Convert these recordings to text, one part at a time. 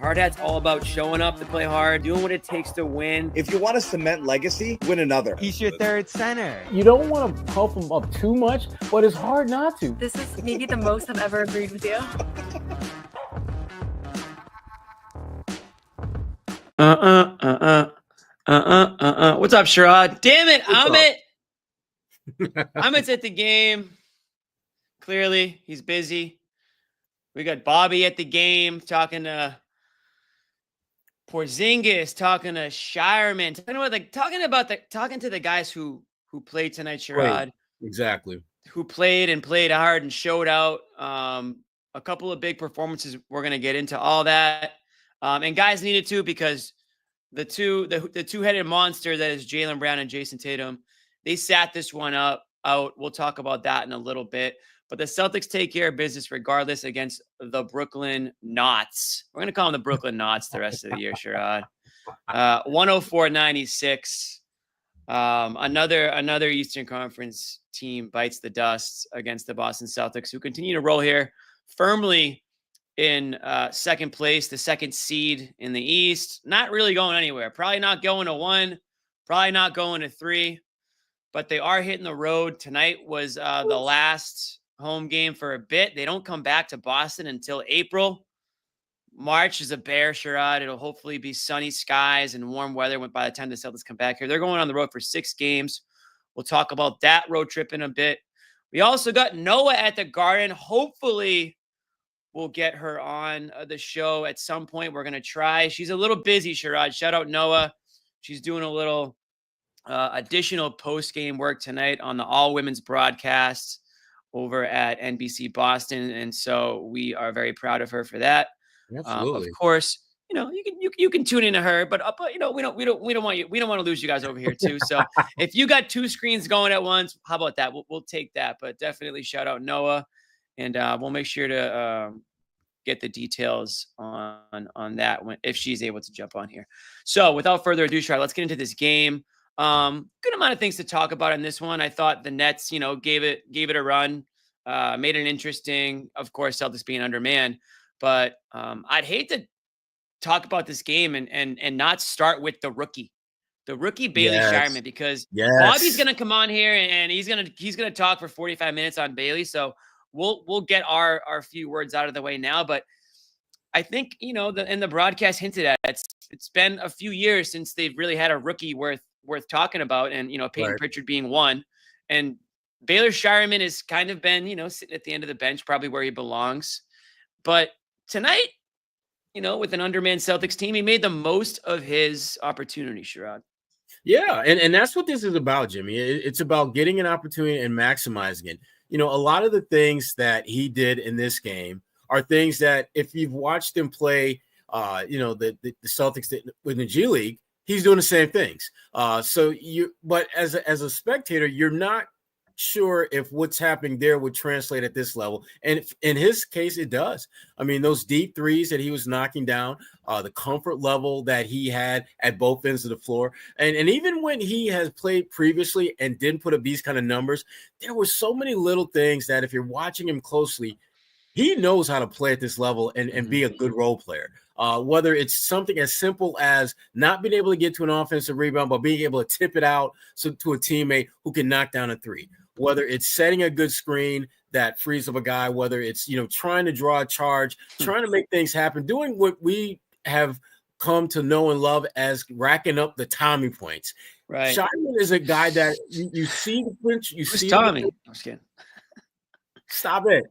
Hard Hat's all about showing up to play hard, doing what it takes to win. If you want to cement legacy, win another. He's your third center. You don't want to pump him up too much, but it's hard not to. This is maybe the most I've ever agreed with you. What's up, Sherrod? Damn it, Amit's at the game. Clearly, he's busy. We got Bobby at the game talking to Porzingis, talking to Shireman, talking to the guys who played tonight, Sherrod. Exactly. Who played hard and showed out. A couple of big performances. We're going to get into all that. And guys needed to, because the two-headed monster that is Jaylen Brown and Jason Tatum, they sat this one out. We'll talk about that in a little bit. But the Celtics take care of business regardless against the Brooklyn Knots. We're going to call them the Brooklyn Knots the rest of the year, Sherrod. 104-96. Another Eastern Conference team bites the dust against the Boston Celtics, who continue to roll here firmly in second place, the second seed in the East. Not really going anywhere. Probably not going to 1. Probably not going to 3. But they are hitting the road. Tonight was the last home game for a bit. They don't come back to Boston until April. March is a bear, Sherrod. It'll hopefully be sunny skies and warm weather by the time the Celtics come back here. They're going on the road for 6 games. We'll talk about that road trip in a bit. We also got Noa at the Garden. Hopefully, we'll get her on the show at some point. We're going to try. She's a little busy, Sherrod. Shout out Noa. She's doing a little additional post-game work tonight on the all-women's broadcast over at NBC Boston. And so we are very proud of her for that. Absolutely. Of course, you can tune into her, but we don't want to lose you guys over here too. So if you got 2 screens going at once, how about that? We'll take that. But definitely shout out Noa, and we'll make sure to get the details on that if she's able to jump on here. So without further ado, Sherrod, let's get into this game. Good amount of things to talk about in this one. I thought the Nets, gave it a run, made it interesting. Of course, Celtics being undermanned. But I'd hate to talk about this game and not start with the rookie Bailey Shireman, because Bobby's gonna come on here and he's gonna talk for 45 minutes on Bailey. So we'll get our few words out of the way now. But I think and the broadcast hinted at it's been a few years since they've really had a rookie worth talking about, and Peyton Pritchard being one, and Baylor Shireman has kind of been sitting at the end of the bench, probably where he belongs. But tonight, with an undermanned Celtics team, he made the most of his opportunity, Sherrod. Yeah, and that's what this is about, Jimmy. It's about getting an opportunity and maximizing it. A lot of the things that he did in this game are things that if you've watched him play, the Celtics with the G League, he's doing the same things. But as a spectator, you're not sure if what's happening there would translate at this level. And in his case, it does. I mean, those deep threes that he was knocking down, the comfort level that he had at both ends of the floor. And even when he has played previously and didn't put up these kind of numbers, there were so many little things that if you're watching him closely, he knows how to play at this level and be a good role player. Whether it's something as simple as not being able to get to an offensive rebound, but being able to tip it out to a teammate who can knock down a 3. Whether it's setting a good screen that frees up a guy, whether it's, trying to draw a charge, trying to make things happen, doing what we have come to know and love as racking up the Tommy points. Right. Shireman is a guy that you see the potential. Who's Tommy? I'm just kidding. Stop it.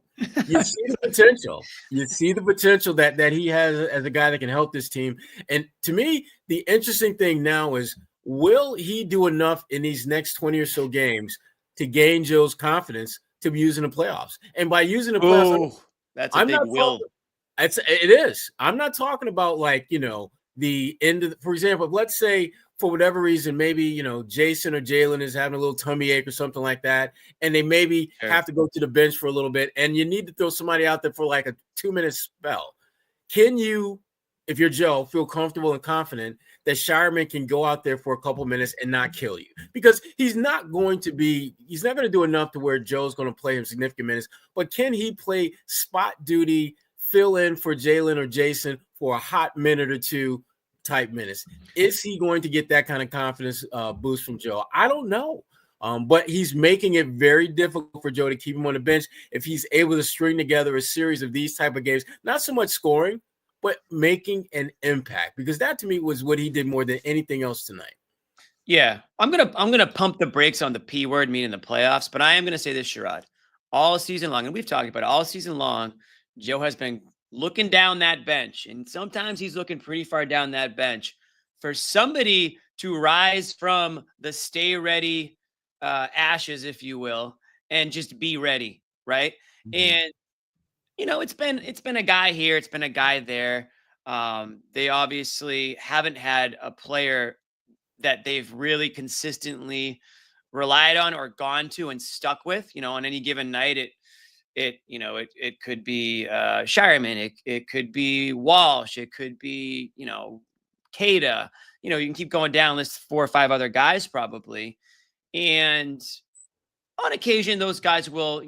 You see the potential. You see the potential that he has as a guy that can help this team. And to me, the interesting thing now is, will he do enough in these next 20 or so games to gain Joe's confidence to be using the playoffs? And by using the playoffs, that's a big will. It is. I'm not talking about the end of, for example, let's say for whatever reason, maybe, Jason or Jaylen is having a little tummy ache or something like that, and they maybe have to go to the bench for a little bit, and you need to throw somebody out there for like a 2-minute spell. Can you, if you're Joe, feel comfortable and confident that Shireman can go out there for a couple minutes and not kill you? Because he's not going to do enough to where Joe's going to play him significant minutes, but can he play spot duty fill in for Jalen or Jason for a hot minute or two type minutes. Is he going to get that kind of confidence boost from Joe? I don't know. But he's making it very difficult for Joe to keep him on the bench if he's able to string together a series of these type of games, not so much scoring, but making an impact, because that to me was what he did more than anything else tonight. Yeah, I'm gonna pump the brakes on the P word, meaning the playoffs, but I am gonna say this, Sherrod. All season long, and we've talked about it, all season long, Joe has been looking down that bench, and sometimes he's looking pretty far down that bench for somebody to rise from the stay ready ashes, if you will, and just be ready, right? And it's been a guy here, it's been a guy there. They obviously haven't had a player that they've really consistently relied on or gone to and stuck with. On any given night, it could be Shireman, it could be Walsh, it could be Kada. You can keep going down, list 4 or 5 other guys probably. And on occasion, those guys will,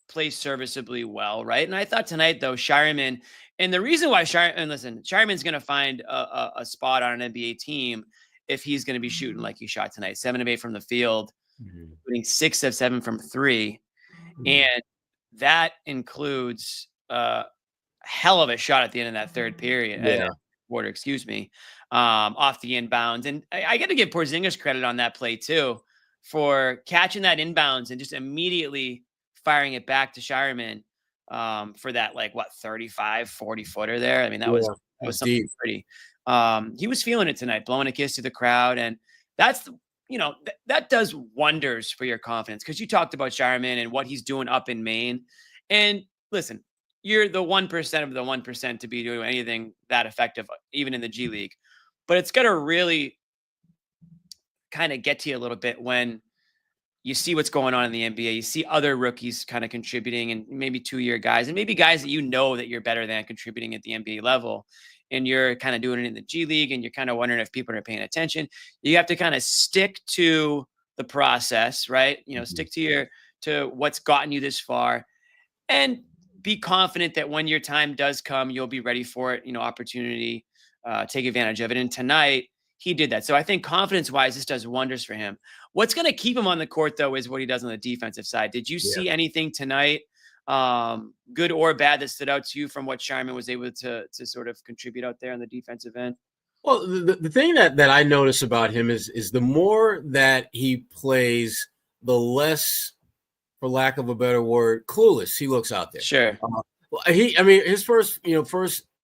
play serviceably well, right? And I thought tonight, though, Shireman, and the reason why Shireman's going to find a spot on an NBA team if he's going to be shooting like he shot tonight, 7 of 8 from the field, including 6 of 7 from 3. And that includes a hell of a shot at the end of that third period, quarter, excuse me, off the inbounds. And I got to give Porzingis credit on that play too, for catching that inbounds and just immediately firing it back to Shireman for that 35, 40 footer there. I mean, that was something deep. Pretty. He was feeling it tonight, blowing a kiss to the crowd, and that's that does wonders for your confidence, because you talked about Shireman and what he's doing up in Maine. And listen, you're the 1% of the 1% to be doing anything that effective, even in the G League. But it's got to really kind of get to you a little bit when you see what's going on in the NBA. You see other rookies kind of contributing, and maybe 2-year guys, and maybe guys that that you're better than contributing at the NBA level. And you're kind of doing it in the G League, and you're kind of wondering if people are paying attention. You have to kind of stick to the process, right? Stick to what's gotten you this far, and be confident that when your time does come, you'll be ready for it. Opportunity, take advantage of it. And tonight he did that. So I think confidence-wise, this does wonders for him. What's going to keep him on the court, though, is what he does on the defensive side. Did you see anything tonight, good or bad, that stood out to you from what Shireman was able to sort of contribute out there on the defensive end? Well, the thing that I notice about him is the more that he plays, the less, for lack of a better word, clueless he looks out there. Sure. His first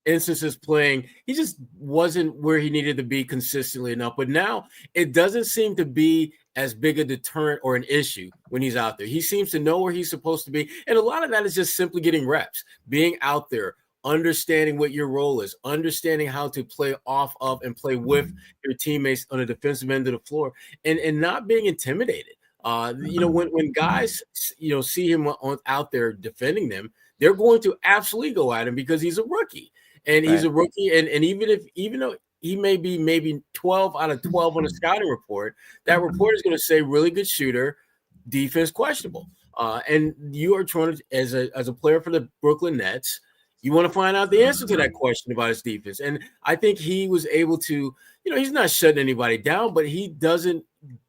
instances playing, he just wasn't where he needed to be consistently enough. But now it doesn't seem to be as big a deterrent or an issue when he's out there. He seems to know where he's supposed to be. And a lot of that is just simply getting reps, being out there, understanding what your role is, understanding how to play off of and play with your teammates on the defensive end of the floor, and not being intimidated. When guys, see him out there defending them, they're going to absolutely go at him because he's a rookie. And he's a rookie, and even though he may be maybe 12 out of 12 on a scouting report, that report is going to say really good shooter, defense questionable. And you are trying to, as a player for the Brooklyn Nets, you want to find out the answer to that question about his defense. And I think he was able to, he's not shutting anybody down, but he doesn't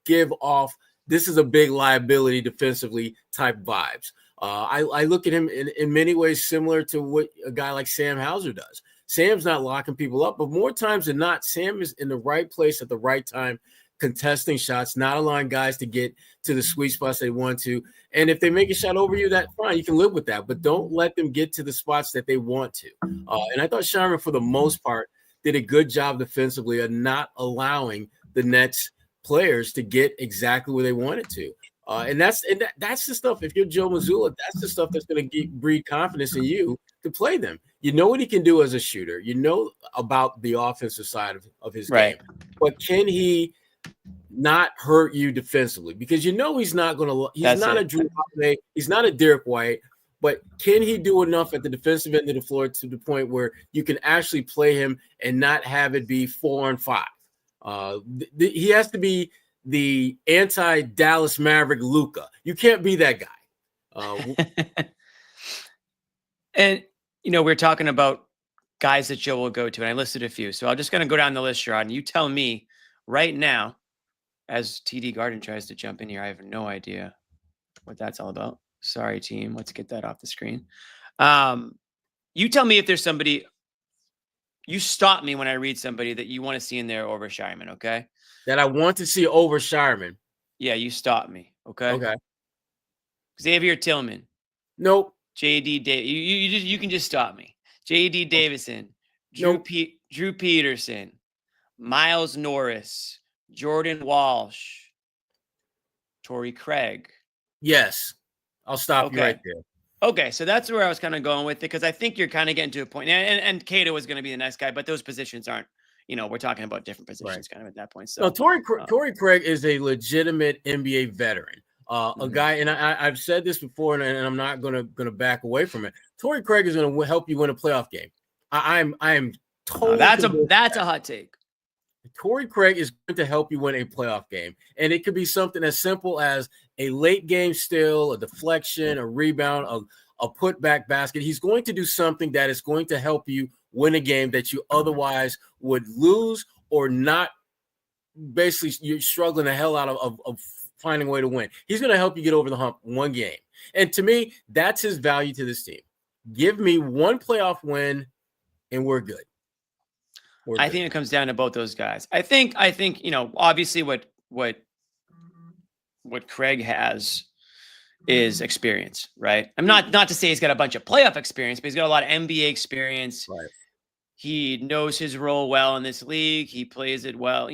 give off, this is a big liability defensively type vibes. I look at him in many ways similar to what a guy like Sam Hauser does. Sam's not locking people up, but more times than not, Sam is in the right place at the right time, contesting shots, not allowing guys to get to the sweet spots they want to. And if they make a shot over you, that's fine. You can live with that, but don't let them get to the spots that they want to. And I thought Shireman, for the most part, did a good job defensively of not allowing the Nets players to get exactly where they wanted to. And that's the stuff. If you're Joe Mazzulla, that's the stuff that's going to breed confidence in you to play them. You know what he can do as a shooter. You know about the offensive side of his game. But can he not hurt you defensively? Because he's not going to. He's not a Drew Holiday. He's not a Derek White. But can he do enough at the defensive end of the floor to the point where you can actually play him and not have it be 4-on-5? He has to be the anti-Dallas Maverick Luka. You can't be that guy. And we're talking about guys that Joe will go to, and I listed a few. So I'm just going to go down the list, Sherrod, and you tell me right now, as TD Garden tries to jump in here, I have no idea what that's all about. Sorry, team. Let's get that off the screen. You tell me if there's somebody, you stop me when I read somebody that you want to see in there over Shireman, okay? That I want to see over Shireman. Yeah, you stop me, okay? Okay. Xavier Tillman. Nope. JD Davis. You can just stop me. JD Davison. Nope. Drew Peterson. Miles Norris. Jordan Walsh. Torrey Craig. Yes. I'll stop you right there. Okay, so that's where I was kind of going with it, because I think you're kind of getting to a point. And Cato was going to be the next guy, but those positions aren't, we're talking about different positions kind of at that point. So no, Torrey Craig is a legitimate NBA veteran. A guy, and I've said this before, and I'm not gonna back away from it. Torrey Craig is gonna help you win a playoff game. I am totally. That's a hot take. Torrey Craig is going to help you win a playoff game, and it could be something as simple as a late game steal, a deflection, a rebound, a putback basket. He's going to do something that is going to help you win a game that you otherwise would lose or not. Basically, you're struggling the hell out of finding a way to win. He's going to help you get over the hump one game. And to me, that's his value to this team. Give me one playoff win and we're good. I think it comes down to both those guys. I think, obviously what Craig has is experience, right? I'm not to say he's got a bunch of playoff experience, but he's got a lot of NBA experience. Right. He knows his role well in this league. He plays it well.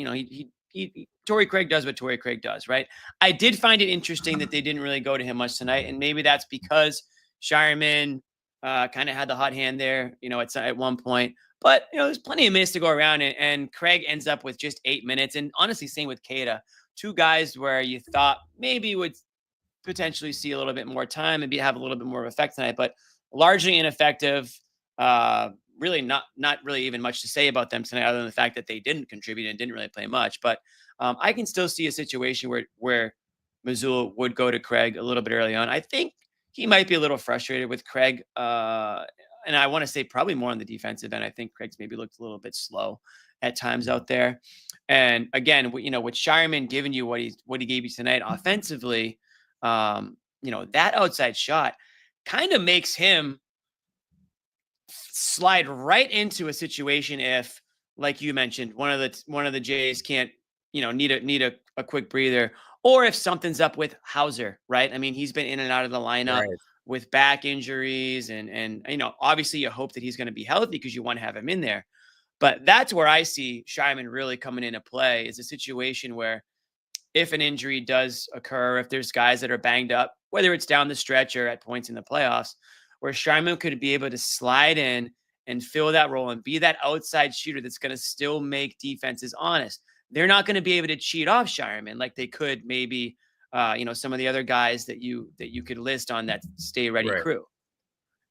Torrey Craig does what Torrey Craig does, right? I did find it interesting that they didn't really go to him much tonight, and maybe that's because Shireman kind of had the hot hand there, at one point. But there's plenty of minutes to go around, and Craig ends up with just 8 minutes. And honestly, same with Keita, two guys where you thought maybe would potentially see a little bit more time and have a little bit more of effect tonight, but largely ineffective. Really not really even much to say about them tonight, other than the fact that they didn't contribute and didn't really play much. But I can still see a situation where Mazzulla would go to Craig a little bit early on. I think he might be a little frustrated with Craig. And I want to say probably more on the defensive end. I think Craig's maybe looked a little bit slow at times out there. And again, with Shireman giving you what he gave you tonight offensively, that outside shot kind of makes him slide right into a situation if, like you mentioned, one of the Jays can't, need a quick breather, or if something's up with Hauser, right? I mean, he's been in and out of the lineup with back injuries, and obviously you hope that he's going to be healthy because you want to have him in there. But that's where I see Shireman really coming into play, is a situation where if an injury does occur, if there's guys that are banged up, whether it's down the stretch or at points in the playoffs, where Shireman could be able to slide in and fill that role and be that outside shooter that's going to still make defenses honest. They're not going to be able to cheat off Shireman like they could maybe, some of the other guys that you could list on that stay ready crew.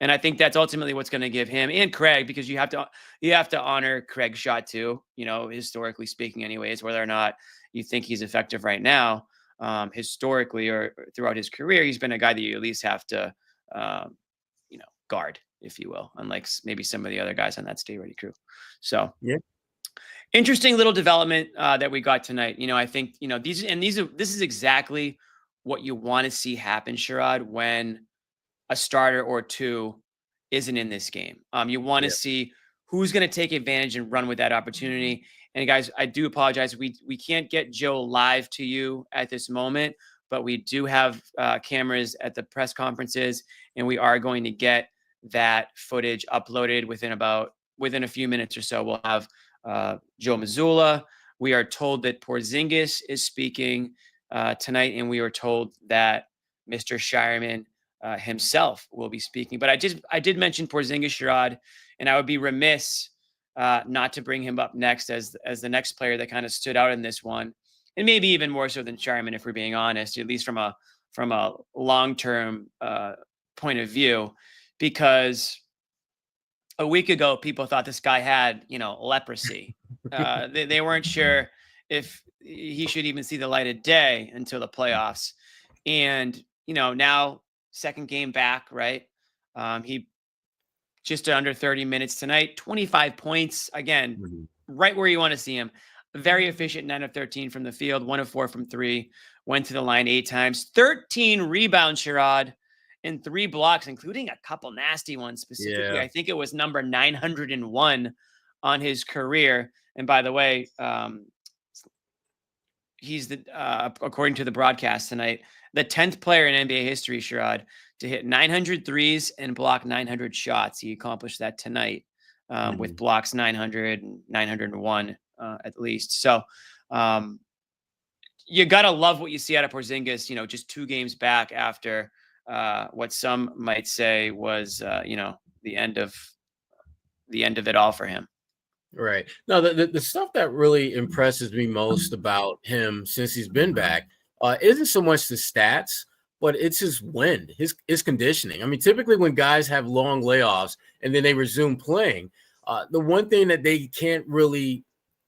And I think that's ultimately what's going to give him and Craig, because you have to honor Craig's shot too, historically speaking anyways, whether or not you think he's effective right now. Historically or throughout his career, he's been a guy that you at least have to, guard, if you will, unlike maybe some of the other guys on that stay ready crew. So interesting little development that we got tonight. I think, this is exactly what you want to see happen, Sherrod, when a starter or two isn't in this game. You want to see who's going to take advantage and run with that opportunity. And guys, I do apologize. We can't get Joe live to you at this moment, but we do have cameras at the press conferences, and we are going to get that footage uploaded within a few minutes or so. We'll have Joe Mazzulla. We are told that Porzingis is speaking tonight, and we are told that Mr. Shireman himself will be speaking. But I did mention Porzingis, Sherrod, and I would be remiss not to bring him up next as the next player that kind of stood out in this one, and maybe even more so than Shireman, if we're being honest, at least from a long-term point of view, because a week ago, people thought this guy had, leprosy. They weren't sure if he should even see the light of day until the playoffs. And, now second game back, right? He just under 30 minutes tonight, 25 points. Again, right where you want to see him. Very efficient, 9 of 13 from the field, 1 of 4 from 3, went to the line 8 times, 13 rebounds, Sherrod, and 3 blocks, including a couple nasty ones. Specifically, Yeah. I think it was number 901 on his career. And by the way, he's the according to the broadcast tonight, the 10th player in NBA history, Sherrod, to hit 900 threes and block 900 shots. He accomplished that tonight with blocks 900 and 901 at least. So you got to love what you see out of Porzingis, just 2 games back after what some might say was, the end of it all for him. Right. No, the stuff that really impresses me most about him since he's been back isn't so much the stats, but it's his wind, his conditioning. I mean, typically when guys have long layoffs and then they resume playing, the one thing that they can't really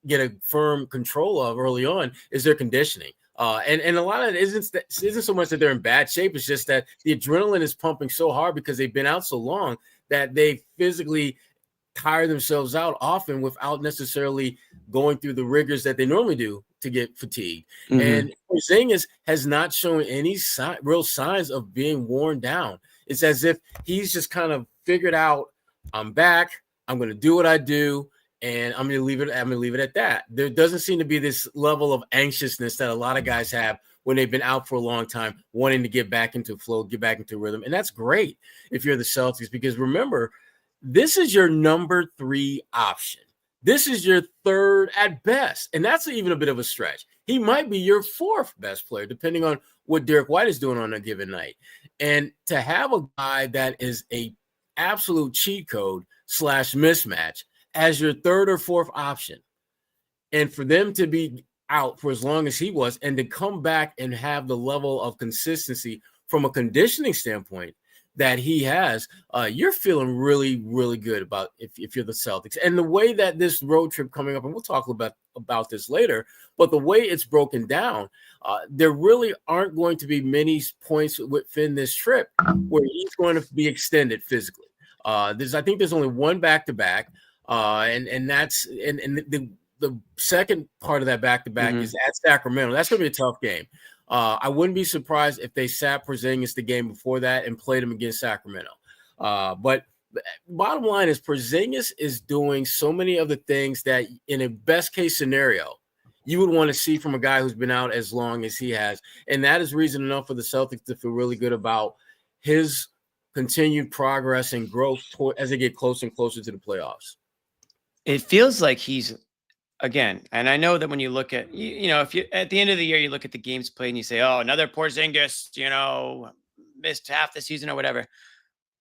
get a firm control of early on is their conditioning. And a lot of it isn't so much that they're in bad shape. It's just that the adrenaline is pumping so hard because they've been out so long that they physically tire themselves out often without necessarily going through the rigors that they normally do to get fatigued. And Porzingis has not shown any real signs of being worn down. It's as if he's just kind of figured out, I'm back, I'm going to do what I do, and I'm going to leave it at that. There doesn't seem to be this level of anxiousness that a lot of guys have when they've been out for a long time, wanting to get back into flow, get back into rhythm. And that's great if you're the Celtics, because remember, this is your number 3 option. This is your 3rd at best. And that's even a bit of a stretch. He might be your 4th best player, depending on what Derek White is doing on a given night. And to have a guy that is a absolute cheat code / mismatch as your 3rd or 4th option, and for them to be out for as long as he was and to come back and have the level of consistency from a conditioning standpoint that he has, you're feeling really, really good about if you're the Celtics. And the way that this road trip coming up, and we'll talk about this later, but the way it's broken down, there really aren't going to be many points within this trip where he's going to be extended physically. I think there's only one back-to-back, and that's the second part of that back-to-back is at Sacramento. That's going to be a tough game. I wouldn't be surprised if they sat Porzingis the game before that and played him against Sacramento. But bottom line is Porzingis is doing so many of the things that in a best case scenario, you would want to see from a guy who's been out as long as he has. And that is reason enough for the Celtics to feel really good about his continued progress and growth as they get closer and closer to the playoffs. It feels like he's, again, and I know that when you look at, if you at the end of the year, you look at the games played and you say, oh, another Porzingis, missed half the season or whatever.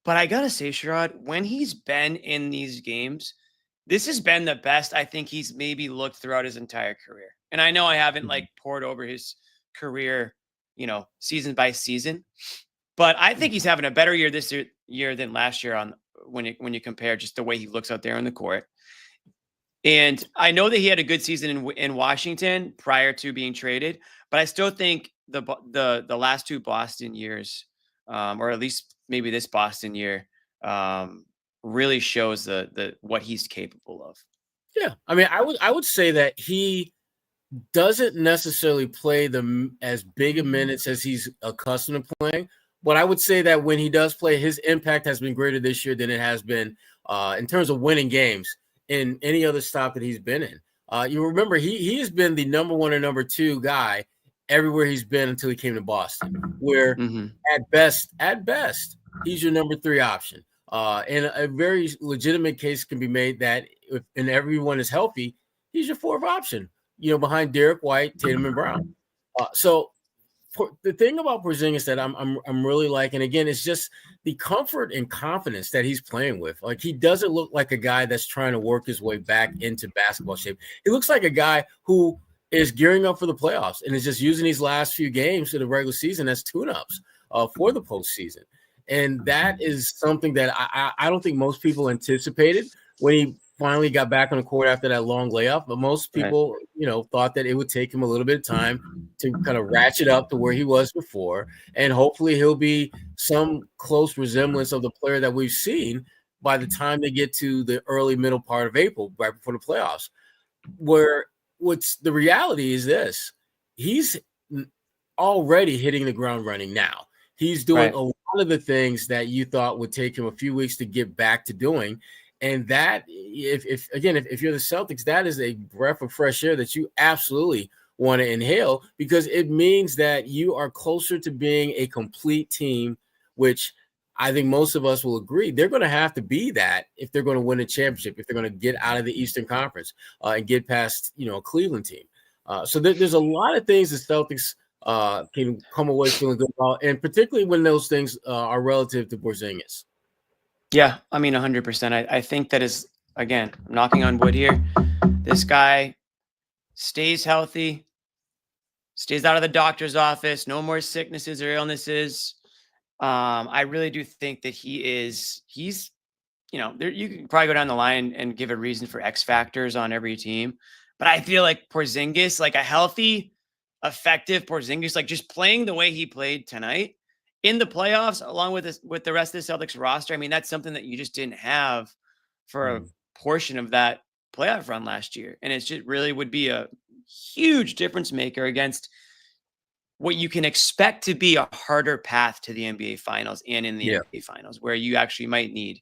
But I got to say, Sherrod, when he's been in these games, this has been the best I think he's maybe looked throughout his entire career. And I know I haven't poured over his career, season by season, but I think he's having a better year this year than last year when you compare just the way he looks out there on the court. And I know that he had a good season in Washington prior to being traded, but I still think the last 2 Boston years, or at least maybe this Boston year, really shows the what he's capable of. Yeah, I mean, I would say that he doesn't necessarily play as big a minutes as he's accustomed to playing, but I would say that when he does play, his impact has been greater this year than it has been in terms of winning games in any other stop that he's been in. You remember he has been the number 1 or number 2 guy everywhere he's been until he came to Boston, where at best, he's your number 3 option. And a very legitimate case can be made that if everyone is healthy, he's your 4th option, behind Derek White, Tatum, and Brown. So the thing about Porzingis that I'm really liking, again, is just the comfort and confidence that he's playing with. Like, he doesn't look like a guy that's trying to work his way back into basketball shape. He looks like a guy who is gearing up for the playoffs and is just using these last few games of the regular season as tune-ups for the postseason. And that is something that I don't think most people anticipated when he finally got back on the court after that long layoff. But most people, thought that it would take him a little bit of time to kind of ratchet up to where he was before. And hopefully he'll be some close resemblance of the player that we've seen by the time they get to the early middle part of April, right before the playoffs. Where what's the reality is this: he's already hitting the ground running now. He's doing a lot of the things that you thought would take him a few weeks to get back to doing. And that, if you're the Celtics, that is a breath of fresh air that you absolutely want to inhale, because it means that you are closer to being a complete team, which I think most of us will agree they're going to have to be that if they're going to win a championship, if they're going to get out of the Eastern Conference and get past, a Cleveland team. So there's a lot of things the Celtics can come away feeling good about, and particularly when those things are relative to Porzingis. Yeah, I mean, 100%. I think that is, again, I'm knocking on wood here. This guy stays healthy, stays out of the doctor's office, no more sicknesses or illnesses. I really do think that he's, there, you can probably go down the line and give a reason for X factors on every team. But I feel like Porzingis, like a healthy, effective Porzingis, like just playing the way he played tonight in the playoffs, along with the rest of the Celtics roster. I mean, that's something that you just didn't have for a portion of that playoff run last year. And it just really would be a huge difference maker against what you can expect to be a harder path to the NBA Finals and in the NBA Finals, where you actually might need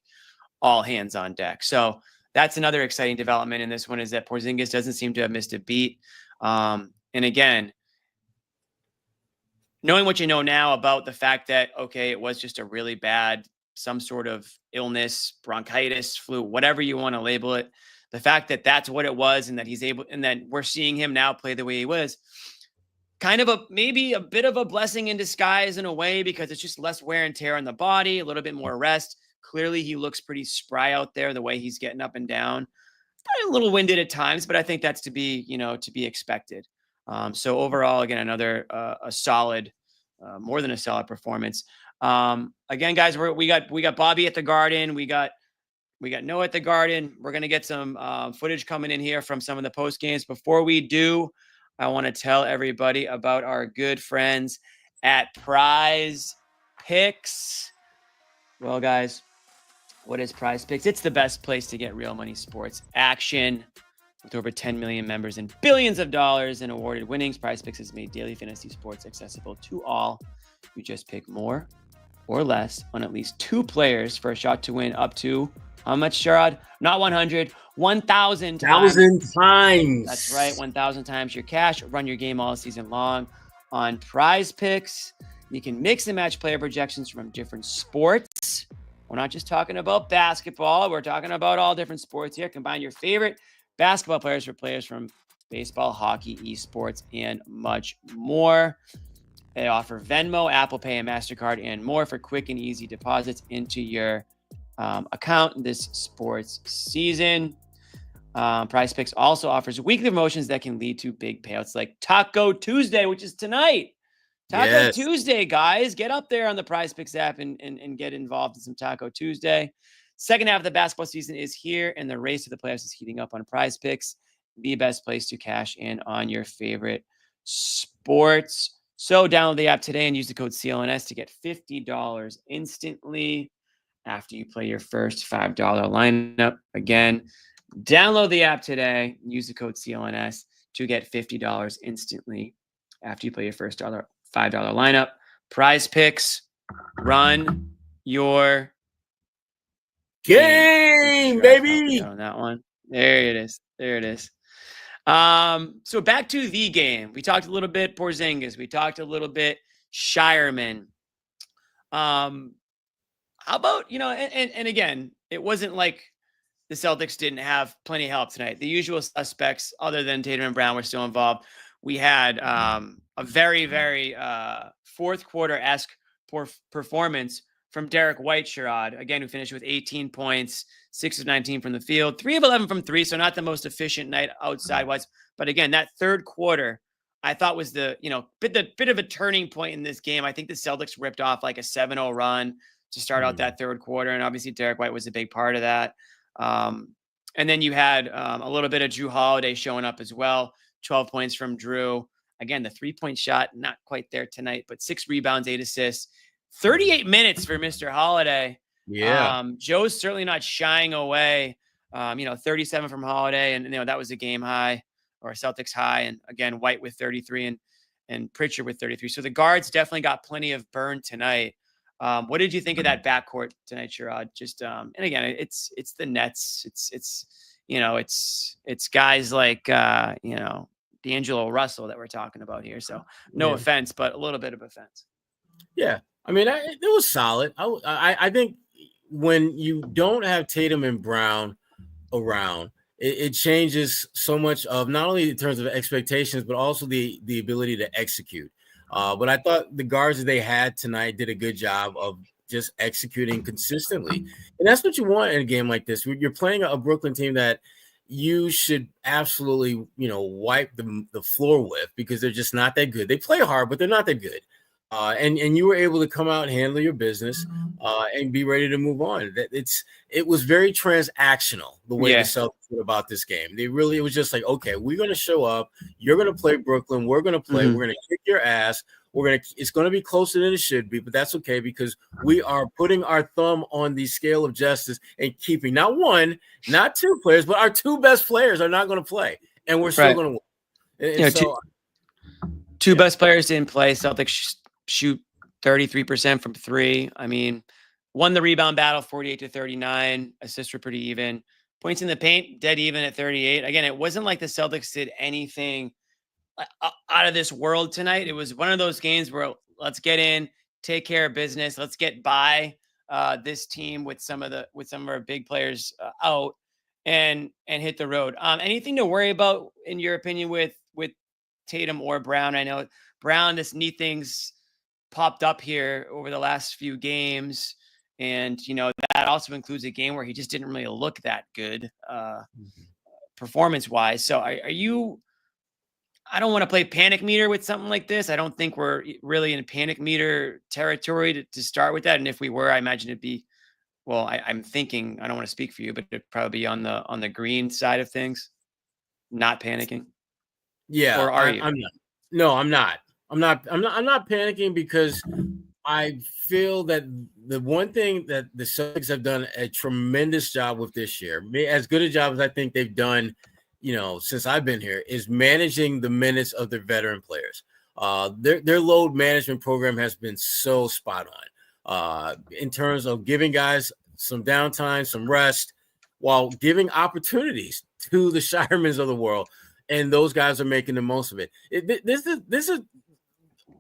all hands on deck. So that's another exciting development in this one, is that Porzingis doesn't seem to have missed a beat. And again, knowing what you know now about the fact that, okay, it was just a really bad, some sort of illness, bronchitis, flu, whatever you want to label it, the fact that that's what it was, and that he's able, and then we're seeing him now play the way he was, kind of maybe a bit of a blessing in disguise in a way, because it's just less wear and tear on the body, a little bit more rest. Clearly he looks pretty spry out there, the way he's getting up and down. Probably a little winded at times, but I think that's to be expected. So overall, again, another a solid, more than a solid performance. Again, guys, we got Bobby at the Garden. We got Noah at the Garden. We're gonna get some footage coming in here from some of the post games. Before we do, I want to tell everybody about our good friends at Prize Picks. Well, guys, what is Prize Picks? It's the best place to get real money sports action. With over 10 million members and billions of dollars in awarded winnings, Prize Picks has made daily fantasy sports accessible to all. You just pick more or less on at least 2 players for a shot to win up to, how much, Sherrod? Not 100, 1,000 times. 1,000 times. That's right, 1,000 times your cash. Run your game all season long on Prize Picks. You can mix and match player projections from different sports. We're not just talking about basketball. We're talking about all different sports here. Combine your favorite basketball players for players from baseball, hockey, esports, and much more. They offer Venmo, Apple Pay, and MasterCard, and more for quick and easy deposits into your account this sports season. Prize Picks also offers weekly promotions that can lead to big payouts, like Taco Tuesday, which is tonight. Taco Tuesday, guys. Get up there on the Prize Picks app and get involved in some Taco Tuesday. Second half of the basketball season is here, and the race to the playoffs is heating up on Prize Picks, the best place to cash in on your favorite sports. So download the app today and use the code CLNS to get $50 instantly after you play your first $5 lineup. Again, download the app today and use the code CLNS to get $50 instantly after you play your first $5 lineup. Prize Picks, run your game, baby. On that one. There it is. So back to the game. We talked a little bit Porzingis. We talked a little bit Shireman. How about, and again, it wasn't like the Celtics didn't have plenty of help tonight. The usual suspects, other than Tatum and Brown, were still involved. We had a very, very fourth quarter-esque performance from Derek White, Sherrod, again, who finished with 18 points, 6 of 19 from the field, 3 of 11 from 3, so not the most efficient night outside-wise. But again, that third quarter, I thought was the bit of a turning point in this game. I think the Celtics ripped off like a 7-0 run to start out that third quarter, and obviously Derek White was a big part of that. And then you had a little bit of Drew Holiday showing up as well, 12 points from Drew. Again, the 3-point shot, not quite there tonight, but 6 rebounds, 8 assists. 38 minutes for Mr. Holiday. Yeah. Joe's certainly not shying away. 37 from Holiday, and that was a game high or a Celtics high. And again, White with 33 and Pritchard with 33. So the guards definitely got plenty of burn tonight. What did you think of that backcourt tonight, Sherrod? Just and again, it's the Nets. It's guys like D'Angelo Russell that we're talking about here. So no offense, but a little bit of offense. Yeah, I mean, it was solid. I think when you don't have Tatum and Brown around, it changes so much of not only in terms of expectations, but also the ability to execute. But I thought the guards that they had tonight did a good job of just executing consistently. And that's what you want in a game like this. You're playing a Brooklyn team that you should absolutely, wipe the floor with, because they're just not that good. They play hard, but they're not that good. And you were able to come out and handle your business and be ready to move on. It was very transactional the way the Celtics went about this game. It was just like, okay, we're going to show up. You're going to play Brooklyn. We're going to play. We're going to kick your ass. It's going to be closer than it should be, but that's okay, because we are putting our thumb on the scale of justice and keeping not one, not two players, but our two best players are not going to play, and we're still going to win. And two best players didn't play. Celtics shoot 33% from three. I mean, won the rebound battle 48-39. Assists were pretty even. Points in the paint, dead even at 38. Again, it wasn't like the Celtics did anything out of this world tonight. It was one of those games where let's get in, take care of business. Let's get by this team with some of our big players out and hit the road. Anything to worry about in your opinion with Tatum or Brown? I know Brown, this knee thing's popped up here over the last few games. And, that also includes a game where he just didn't really look that good performance-wise. So I don't want to play panic meter with something like this. I don't think we're really in panic meter territory to start with that. And if we were, I imagine it'd be, I'm thinking, I don't want to speak for you, but it'd probably be on the green side of things, not panicking. Yeah. Or are you? I'm not. No, I'm not. I'm not panicking, because I feel that the one thing that the Celtics have done a tremendous job with this year, as good a job as I think they've done, since I've been here, is managing the minutes of their veteran players. Their load management program has been so spot on in terms of giving guys some downtime, some rest, while giving opportunities to the Shiremans of the world. And those guys are making the most of it. This is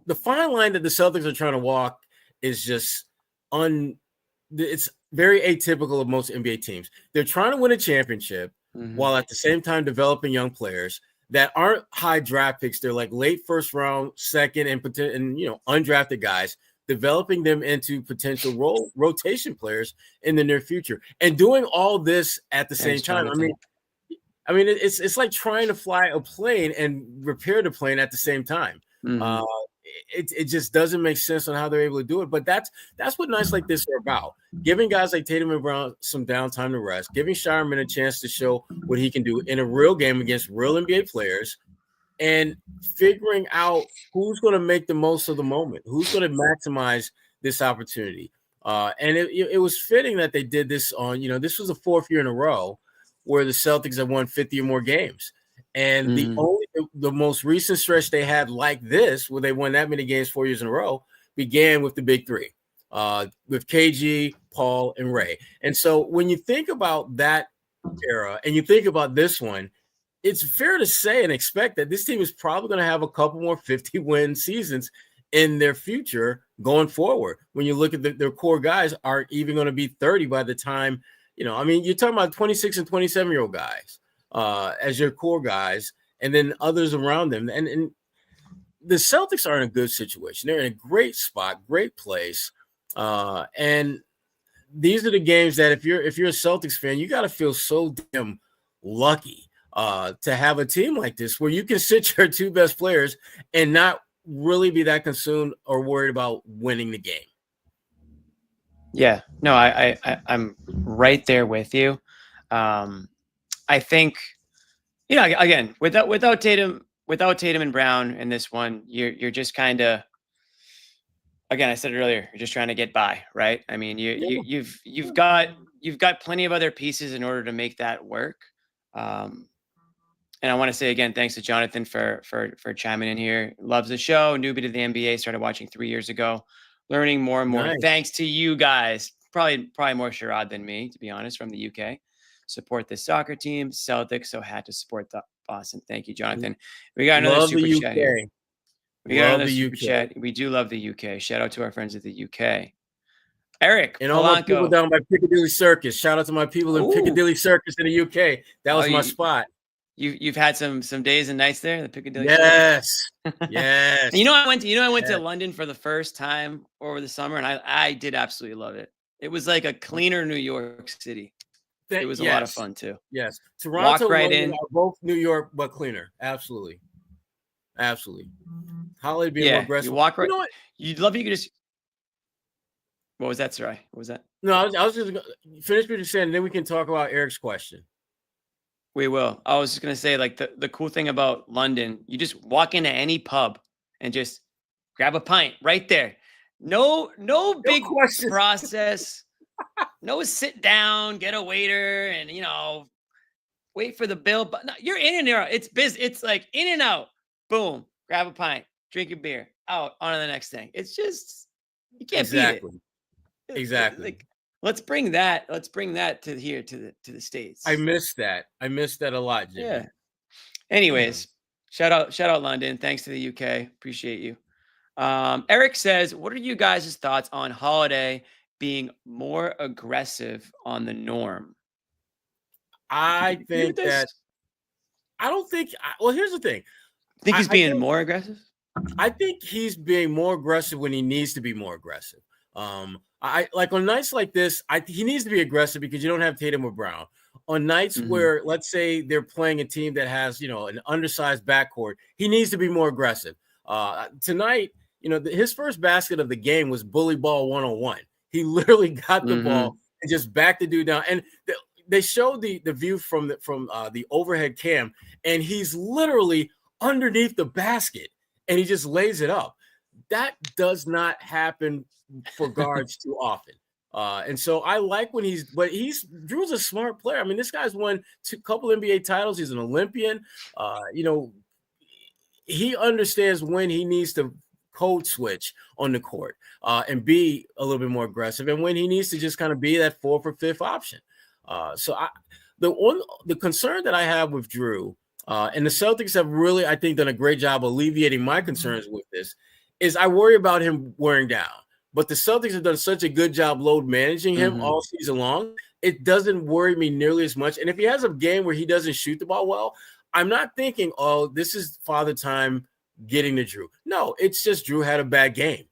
the fine line that the Celtics are trying to walk is just it's very atypical of most NBA teams. They're trying to win a championship while at the same time developing young players that aren't high draft picks. They're like late first round, second, and undrafted guys, developing them into potential rotation players in the near future, and doing all this at the same time. I mean, it's like trying to fly a plane and repair the plane at the same time. It just doesn't make sense on how they're able to do it. But that's what nights like this are about. Giving guys like Tatum and Brown some downtime to rest, giving Shireman a chance to show what he can do in a real game against real NBA players, and figuring out who's going to make the most of the moment, who's going to maximize this opportunity. And it was fitting that they did this on, this was the fourth year in a row where the Celtics have won 50 or more games. And the most recent stretch they had like this, where they won that many games 4 years in a row, began with the big three, with KG, Paul, and Ray. And so when you think about that era and you think about this one, it's fair to say and expect that this team is probably going to have a couple more 50-win seasons in their future going forward. When you look at their core guys aren't even going to be 30 by the time, you're talking about 26 and 27-year-old guys as your core guys, and then others around them. And the Celtics are in a good situation. They're in a great spot, great place. And these are the games that if you're a Celtics fan, you got to feel so damn lucky to have a team like this where you can sit your two best players and not really be that consumed or worried about winning the game. Yeah, no, I'm right there with you. I think, again, without Tatum and Brown in this one, you're just kind of, again, I said it earlier, you're just trying to get by, right? I mean, you've got plenty of other pieces in order to make that work. And I want to say again, thanks to Jonathan for chiming in here. Loves the show. Newbie to the NBA. Started watching 3 years ago. Learning more and more. Nice. Thanks to you guys. Probably more Sherrod than me, to be honest, from the UK. Support the soccer team, Celtics. So had to support the Boston. Thank you, Jonathan. We got another Love super the chat UK. here. We got Love another the super UK. chat. We do love the UK. Shout out to our friends at the UK. Eric And all my people Polanco. down by Piccadilly Circus. Shout out to my people in Piccadilly Circus in the UK. That was my spot. You've had some days and nights there, the Piccadilly. Yes. Yes. I went to London for the first time over the summer, and I did absolutely love it. It was like a cleaner New York City. It was a lot of fun too. Yes. Toronto, walk right London in. are both New York, but cleaner. Absolutely. Holiday being more aggressive. You walk right. You know what? You'd love if you could just. What was that, Sarai? What was that? No, I was just gonna finish what you're saying, and then we can talk about Eric's question. We will. I was just gonna say, like, the cool thing about London, you just walk into any pub and just grab a pint right there. No big questions. process. No sit down, get a waiter, and wait for the bill. But no, you're in and out. It's busy. It's like in and out. Boom. Grab a pint. Drink your beer. Out on to the next thing. It's just you can't beat it. Exactly. Like, let's bring that to here to the States. I miss that. I miss that a lot, Jimmy. Yeah. Anyways, shout out London. Thanks to the UK. Appreciate you. Eric says, what are you guys' thoughts on Holiday being more aggressive on the norm? I think that I don't think well, here's the thing. Think he's being more aggressive? I think he's being more aggressive when he needs to be more aggressive. I like on nights like this, he needs to be aggressive because you don't have Tatum or Brown. On nights where, let's say, they're playing a team that has, an undersized backcourt, he needs to be more aggressive. Tonight, his first basket of the game was bully ball 101. He literally got the ball and just backed the dude down. And they showed the view from the overhead cam, and he's literally underneath the basket, and he just lays it up. That does not happen for guards too often. And so I like when Drew's a smart player. I mean, this guy's won a couple NBA titles. He's an Olympian. He understands when he needs to code switch on the court and be a little bit more aggressive, and when he needs to just kind of be that 4th or 5th option. The concern that I have with Drew, and the Celtics have really, I think, done a great job alleviating my concerns with this, is I worry about him wearing down. But the Celtics have done such a good job load managing him all season long. It doesn't worry me nearly as much. And if he has a game where he doesn't shoot the ball well, I'm not thinking, oh, this is father time getting to Drew. No, it's just Drew had a bad game.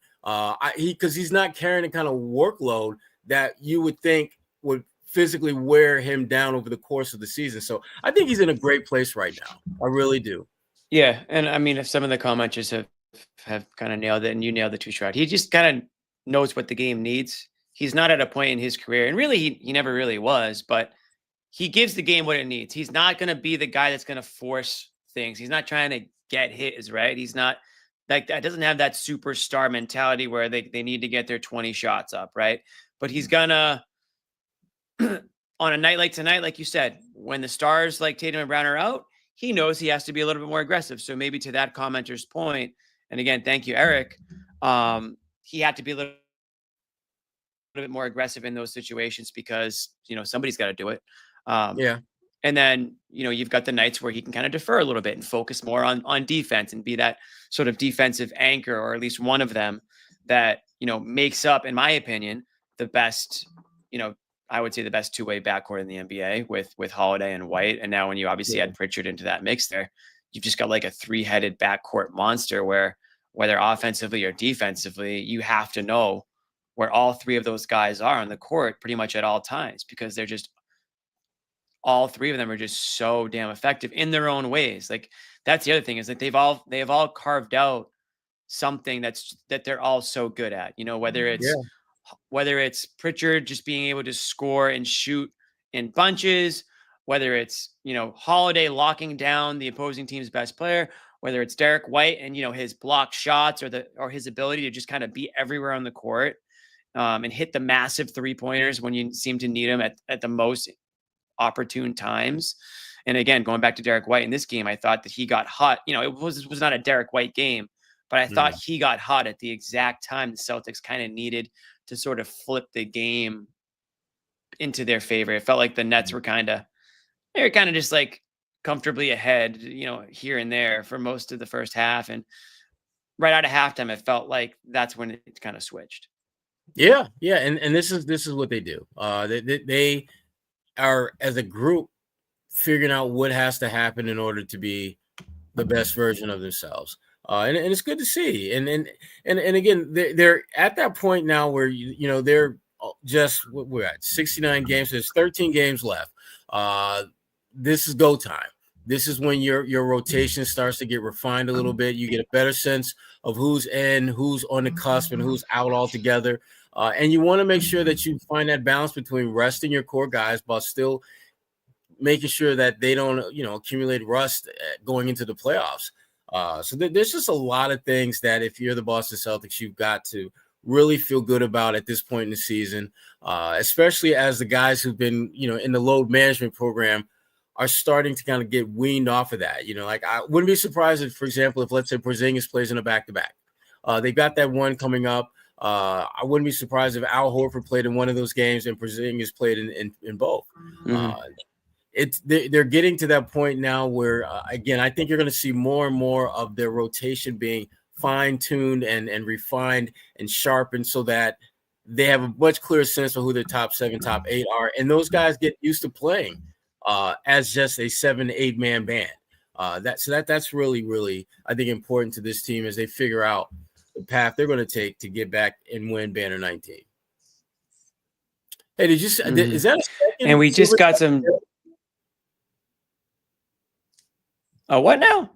Because he's not carrying the kind of workload that you would think would physically wear him down over the course of the season. So I think he's in a great place right now. I really do. Yeah. And I mean, if some of the commenters have kind of nailed it, and you nailed it too, Sherrod, he just kind of knows what the game needs. He's not at a point in his career, and really he never really was, but he gives the game what it needs. He's not going to be the guy that's going to force things. He's not trying to get his, right? He's not like that. Doesn't have that superstar mentality where they need to get their 20 shots up, right? But he's gonna on a night like tonight, like you said, when the stars like Tatum and Brown are out, he knows he has to be a little bit more aggressive. So maybe to that commenter's point, and again, thank you, Eric, he had to be a little bit more aggressive in those situations because, somebody's got to do it. And then, you've got the nights where he can kind of defer a little bit and focus more on defense and be that sort of defensive anchor, or at least one of them that, makes up, in my opinion, the best, I would say the best two-way backcourt in the NBA with Holiday and White. And now when you obviously add Pritchard into that mix there, you've just got like a 3-headed backcourt monster where whether offensively or defensively, you have to know where all 3 of those guys are on the court pretty much at all times, because they're just, all 3 of them are just so damn effective in their own ways. Like that's the other thing, is that they've all carved out something that they're all so good at, whether it's Pritchard just being able to score and shoot in bunches, whether it's, Holiday locking down the opposing team's best player, whether it's Derek White and, his block shots or his ability to just kind of be everywhere on the court and hit the massive 3-pointers when you seem to need them at the most opportune times. And again, going back to Derek White in this game, I thought that he got hot. It was not a Derek White game, but I thought he got hot at the exact time the Celtics kind of needed to sort of flip the game into their favor. It felt like the Nets were kind of just like comfortably ahead, here and there for most of the first half. And right out of halftime, it felt like that's when it kind of switched. Yeah. And this is what they do. They are, as a group, figuring out what has to happen in order to be the best version of themselves. And it's good to see. And again, they're at that point now where, they're just, we're at 69 games. There's 13 games left. This is go time. This is when your rotation starts to get refined a little bit. You get a better sense of who's in, who's on the cusp, and who's out altogether. And you want to make sure that you find that balance between resting your core guys, but still making sure that they don't, accumulate rust going into the playoffs. So there's just a lot of things that if you're the Boston Celtics, you've got to really feel good about at this point in the season, especially as the guys who've been, in the load management program are starting to kind of get weaned off of that. Like I wouldn't be surprised if, for example, if let's say Porzingis plays in a back-to-back. They got that one coming up. I wouldn't be surprised if Al Horford played in one of those games and Porzingis played in both. They're getting to that point now where, again, I think you're going to see more and more of their rotation being fine-tuned and refined and sharpened so that they have a much clearer sense of who their top 7, top 8 are. And those guys get used to playing as just a 7, 8-man band. That's really, really, I think, important to this team as they figure out the path they're going to take to get back and win Banner 19. Hey, did you is that a second? And we just got some. Oh, what now?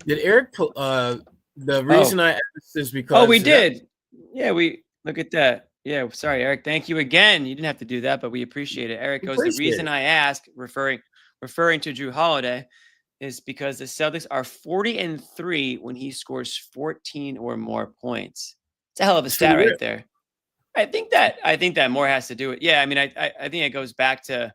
Did Eric? The reason I asked is because. Oh, we did. Yeah, we look at that. Yeah, sorry, Eric. Thank you again. You didn't have to do that, but we appreciate it. Eric goes, the reason I ask, referring to Drew Holiday, is because the Celtics are 40-3 when he scores 14 or more points. It's a hell of a stat right there. I think that more has to do with. Yeah, I mean, I think it goes back to,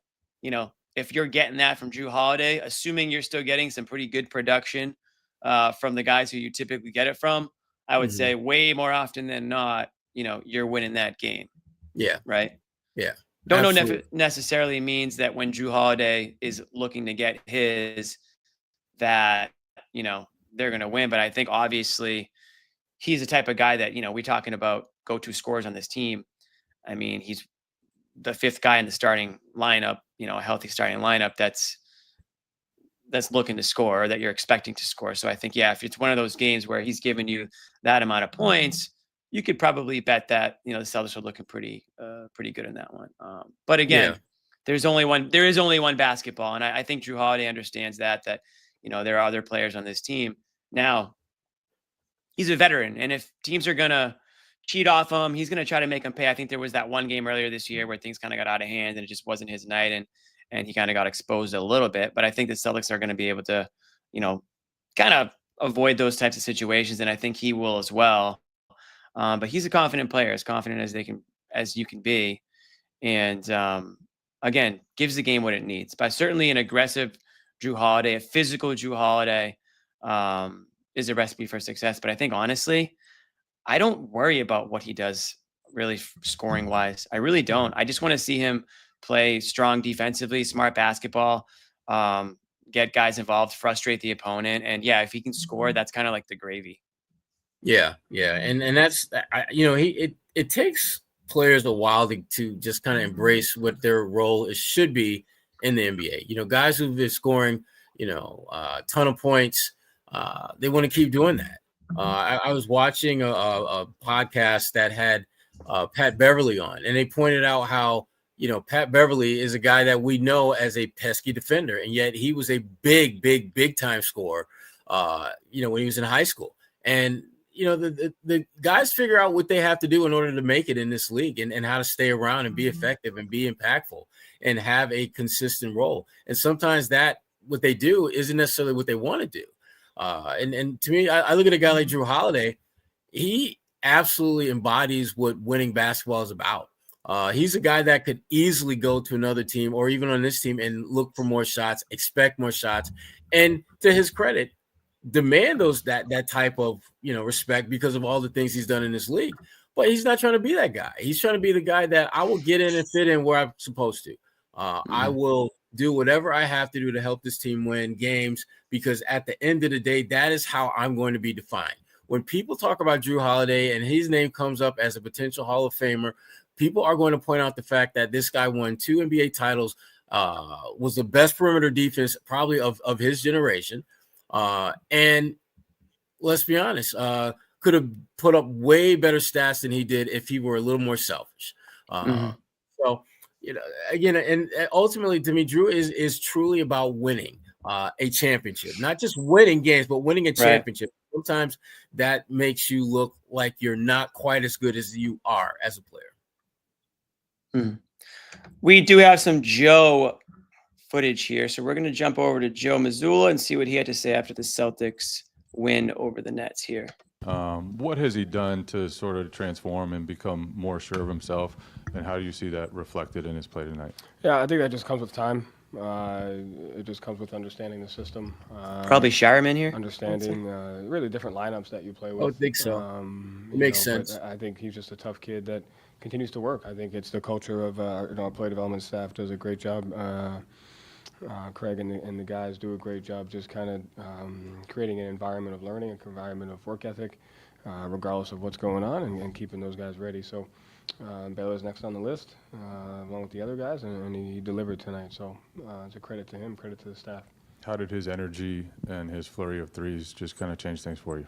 if you're getting that from Drew Holiday, assuming you're still getting some pretty good production from the guys who you typically get it from, I would say way more often than not, you're winning that game. Yeah. Right. Yeah. Don't know if it necessarily means that when Drew Holiday is looking to get his, that, they're going to win. But I think obviously he's the type of guy that, we're talking about go-to scorers on this team. I mean, he's the 5th guy in the starting lineup, a healthy starting lineup that's looking to score, or that you're expecting to score. So I think, if it's one of those games where he's giving you that amount of points, you could probably bet that, the Celtics are looking pretty good in that one. But again, there is only one basketball. And I think Drew Holiday understands that, there are other players on this team. Now, he's a veteran. And if teams are going to cheat off him, he's going to try to make them pay. I think there was that one game earlier this year where things kind of got out of hand and it just wasn't his night. And he kind of got exposed a little bit. But I think the Celtics are going to be able to, kind of avoid those types of situations. And I think he will as well. But he's a confident player, as confident as you can be. And again, gives the game what it needs. But certainly an aggressive Drew Holiday, a physical Drew Holiday is a recipe for success. But I think, honestly, I don't worry about what he does really scoring wise. I really don't. I just want to see him play strong defensively, smart basketball, get guys involved, frustrate the opponent. And if he can score, that's kind of like the gravy. Yeah. And that's, it takes players a while to just kind of embrace what their role should be in the NBA. Guys who've been scoring, a ton of points, they want to keep doing that. I was watching a podcast that had Pat Beverly on, and they pointed out how, Pat Beverly is a guy that we know as a pesky defender, and yet he was a big time scorer, when he was in high school. And, the guys figure out what they have to do in order to make it in this league and how to stay around and be effective and be impactful and have a consistent role. And sometimes that what they do isn't necessarily what they want to do. And to me, I look at a guy like Drew Holiday. He absolutely embodies what winning basketball is about. He's a guy that could easily go to another team or even on this team and look for more shots, expect more shots. And to his credit, demand that type of respect because of all the things he's done in this league. But he's not trying to be that guy. He's trying to be the guy that I will get in and fit in where I'm supposed to. I will do whatever I have to do to help this team win games because at the end of the day, that is how I'm going to be defined. When people talk about Drew Holiday and his name comes up as a potential Hall of Famer, people are going to point out the fact that this guy won 2 NBA titles, was the best perimeter defense probably of his generation. And let's be honest, could have put up way better stats than he did if he were a little more selfish. So, again, and ultimately to me, Drew is truly about winning a championship, not just winning games, but winning a championship. Right. Sometimes that makes you look like you're not quite as good as you are as a player. We do have some Joe footage here, so we're going to jump over to Joe Mazzulla and see what he had to say after the Celtics win over the Nets here. What has he done to sort of transform and become more sure of himself, and how do you see that reflected in his play tonight? Yeah, I think that just comes with time. It just comes with understanding the system. Probably Shireman here. Understanding really different lineups that you play with. I think so. It makes sense. I think he's just a tough kid that continues to work. I think it's the culture of our play development staff does a great job. Craig and the guys do a great job just kind of creating an environment of learning, an environment of work ethic, regardless of what's going on, and keeping those guys ready. So Baylor's next on the list, along with the other guys, and he delivered tonight. So it's a credit to him, credit to the staff. How did his energy and his flurry of threes just kind of change things for you?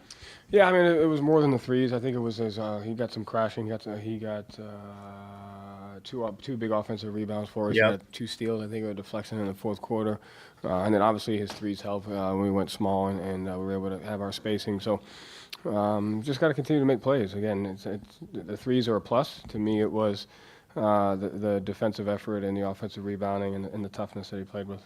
Yeah, I mean, it was more than the threes. I think it was his, he got some crashing. He got two big offensive rebounds for us. Yep. He got 2 steals. I think it was a deflection in the fourth quarter. And then obviously his threes helped when we went small and we were able to have our spacing. So just got to continue to make plays. Again, the threes are a plus. To me, it was the defensive effort and the offensive rebounding and the toughness that he played with.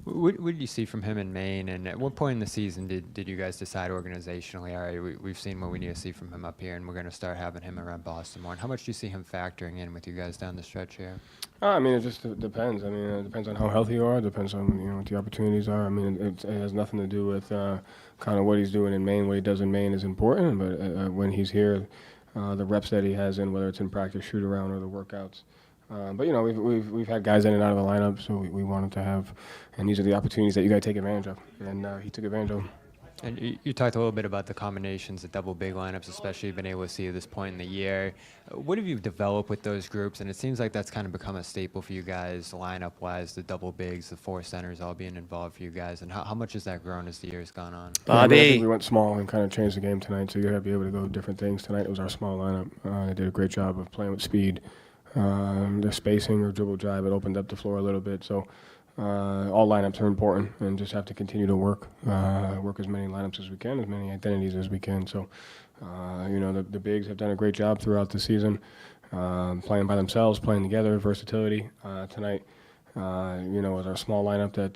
What did you see from him in Maine, and at what point in the season did you guys decide organizationally, all right, we've seen what we need to see from him up here, and we're going to start having him around Boston more? And how much do you see him factoring in with you guys down the stretch here? I mean, it just depends. I mean, it depends on how healthy you are. It depends on what the opportunities are. I mean, it has nothing to do with kind of what he's doing in Maine. What he does in Maine is important, but when he's here, the reps that he has in, whether it's in practice, shoot around, or the workouts. But we've had guys in and out of the lineup, so we wanted to have, and these are the opportunities that you got to take advantage of, and he took advantage of them. And you talked a little bit about the combinations, the double big lineups, especially you've been able to see at this point in the year. What have you developed with those groups? And it seems like that's kind of become a staple for you guys, lineup-wise, the double bigs, the 4 centers all being involved for you guys. And how much has that grown as the year's gone on? Bobby. I think we went small and kind of changed the game tonight, so you got to be able to go different things. Tonight it was our small lineup. They did a great job of playing with speed. The spacing or dribble drive, it opened up the floor a little bit. So all lineups are important, and just have to continue to work as many lineups as we can, as many identities as we can. So, the bigs have done a great job throughout the season, playing by themselves, playing together, versatility. Tonight, was our small lineup that,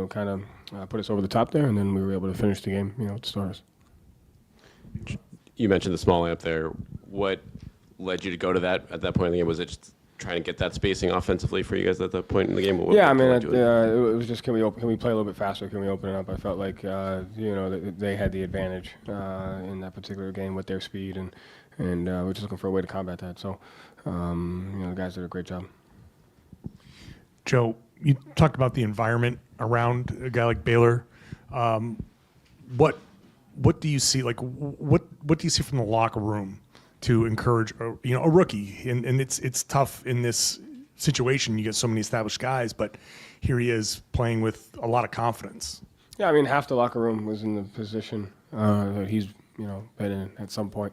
kind of put us over the top there, and then we were able to finish the game, with the stars. You mentioned the small lineup there. What led you to go to that at that point in the game? Was it just trying to get that spacing offensively for you guys at that point in the game? It was just can we play a little bit faster? Can we open it up? I felt like they had the advantage in that particular game with their speed, and we're just looking for a way to combat that. So the guys did a great job. Joe, you talked about the environment around a guy like Baylor. What do you see? Like what do you see from the locker room to encourage a rookie? And it's tough in this situation. You get so many established guys, but here he is playing with a lot of confidence. Yeah, I mean, half the locker room was in the position that he's been in at some point.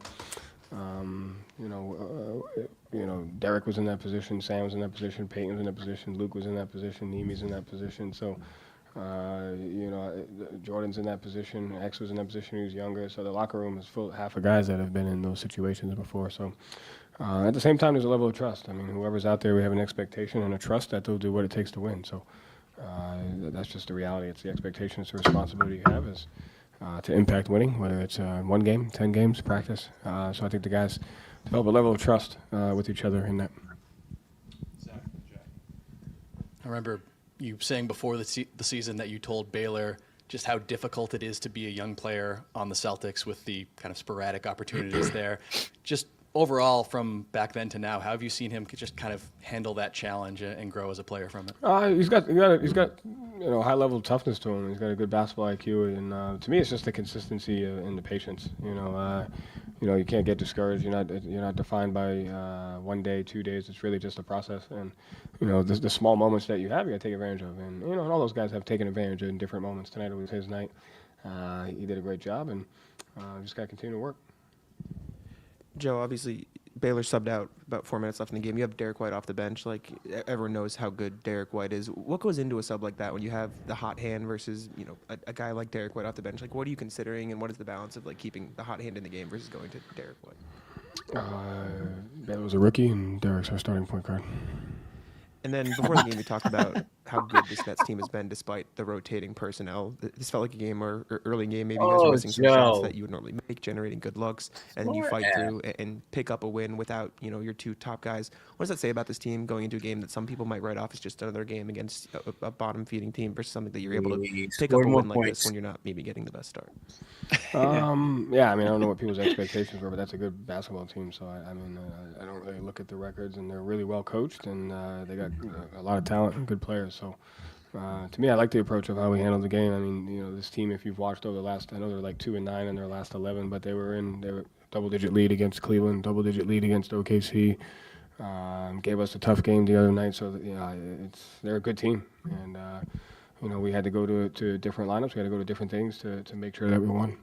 Derek was in that position, Sam was in that position, Peyton was in that position, Luke was in that position, Nemi's in that position. So Jordan's in that position. X was in that position. He was younger. So the locker room is full, half of guys that have been in those situations before. So at the same time, there's a level of trust. I mean, whoever's out there, we have an expectation and a trust that they'll do what it takes to win. So that's just the reality. It's the expectation. It's the responsibility you have is to impact winning, whether it's 1 game, 10 games, practice. So I think the guys develop a level of trust with each other in that. I remember you saying before the season that you told Baylor just how difficult it is to be a young player on the Celtics with the kind of sporadic opportunities there. Just overall, from back then to now, how have you seen him just kind of handle that challenge and grow as a player from it? He's got high level of toughness to him. He's got a good basketball IQ, and to me, it's just the consistency and the patience. You can't get discouraged. You're not defined by 1 day, 2 days. It's really just a process, and the small moments that you have, you got to take advantage of. And and all those guys have taken advantage of in different moments. Tonight it was his night. He did a great job, and just got to continue to work. Joe, obviously, Baylor subbed out about 4 minutes left in the game. You have Derek White off the bench. Like, everyone knows how good Derek White is. What goes into a sub like that when you have the hot hand versus, a guy like Derek White off the bench? Like, what are you considering, and what is the balance of, like, keeping the hot hand in the game versus going to Derek White? Baylor was a rookie, and Derek's our starting point guard. And then before the game, we talked about how good this Nets team has been despite the rotating personnel. This felt like a game or early game, maybe you guys were missing some shots that you would normally make, generating good looks, and you fight through and pick up a win without, your 2 top guys. What does that say about this team going into a game that some people might write off as just another game against a bottom-feeding team versus something that you're able to pick up a win like this when you're not maybe getting the best start? Yeah, I don't know what people's expectations were, but that's a good basketball team. So, I don't really look at the records, and they're really well coached, and they got a lot of talent and good players. So, to me, I like the approach of how we handled the game. This team, if you've watched over the last, I know they're like 2-9 in their last 11, but they were double-digit lead against Cleveland, double-digit lead against OKC. Gave us a tough game the other night. So, they're a good team, and we had to go to different lineups. We had to go to different things to make sure that we won.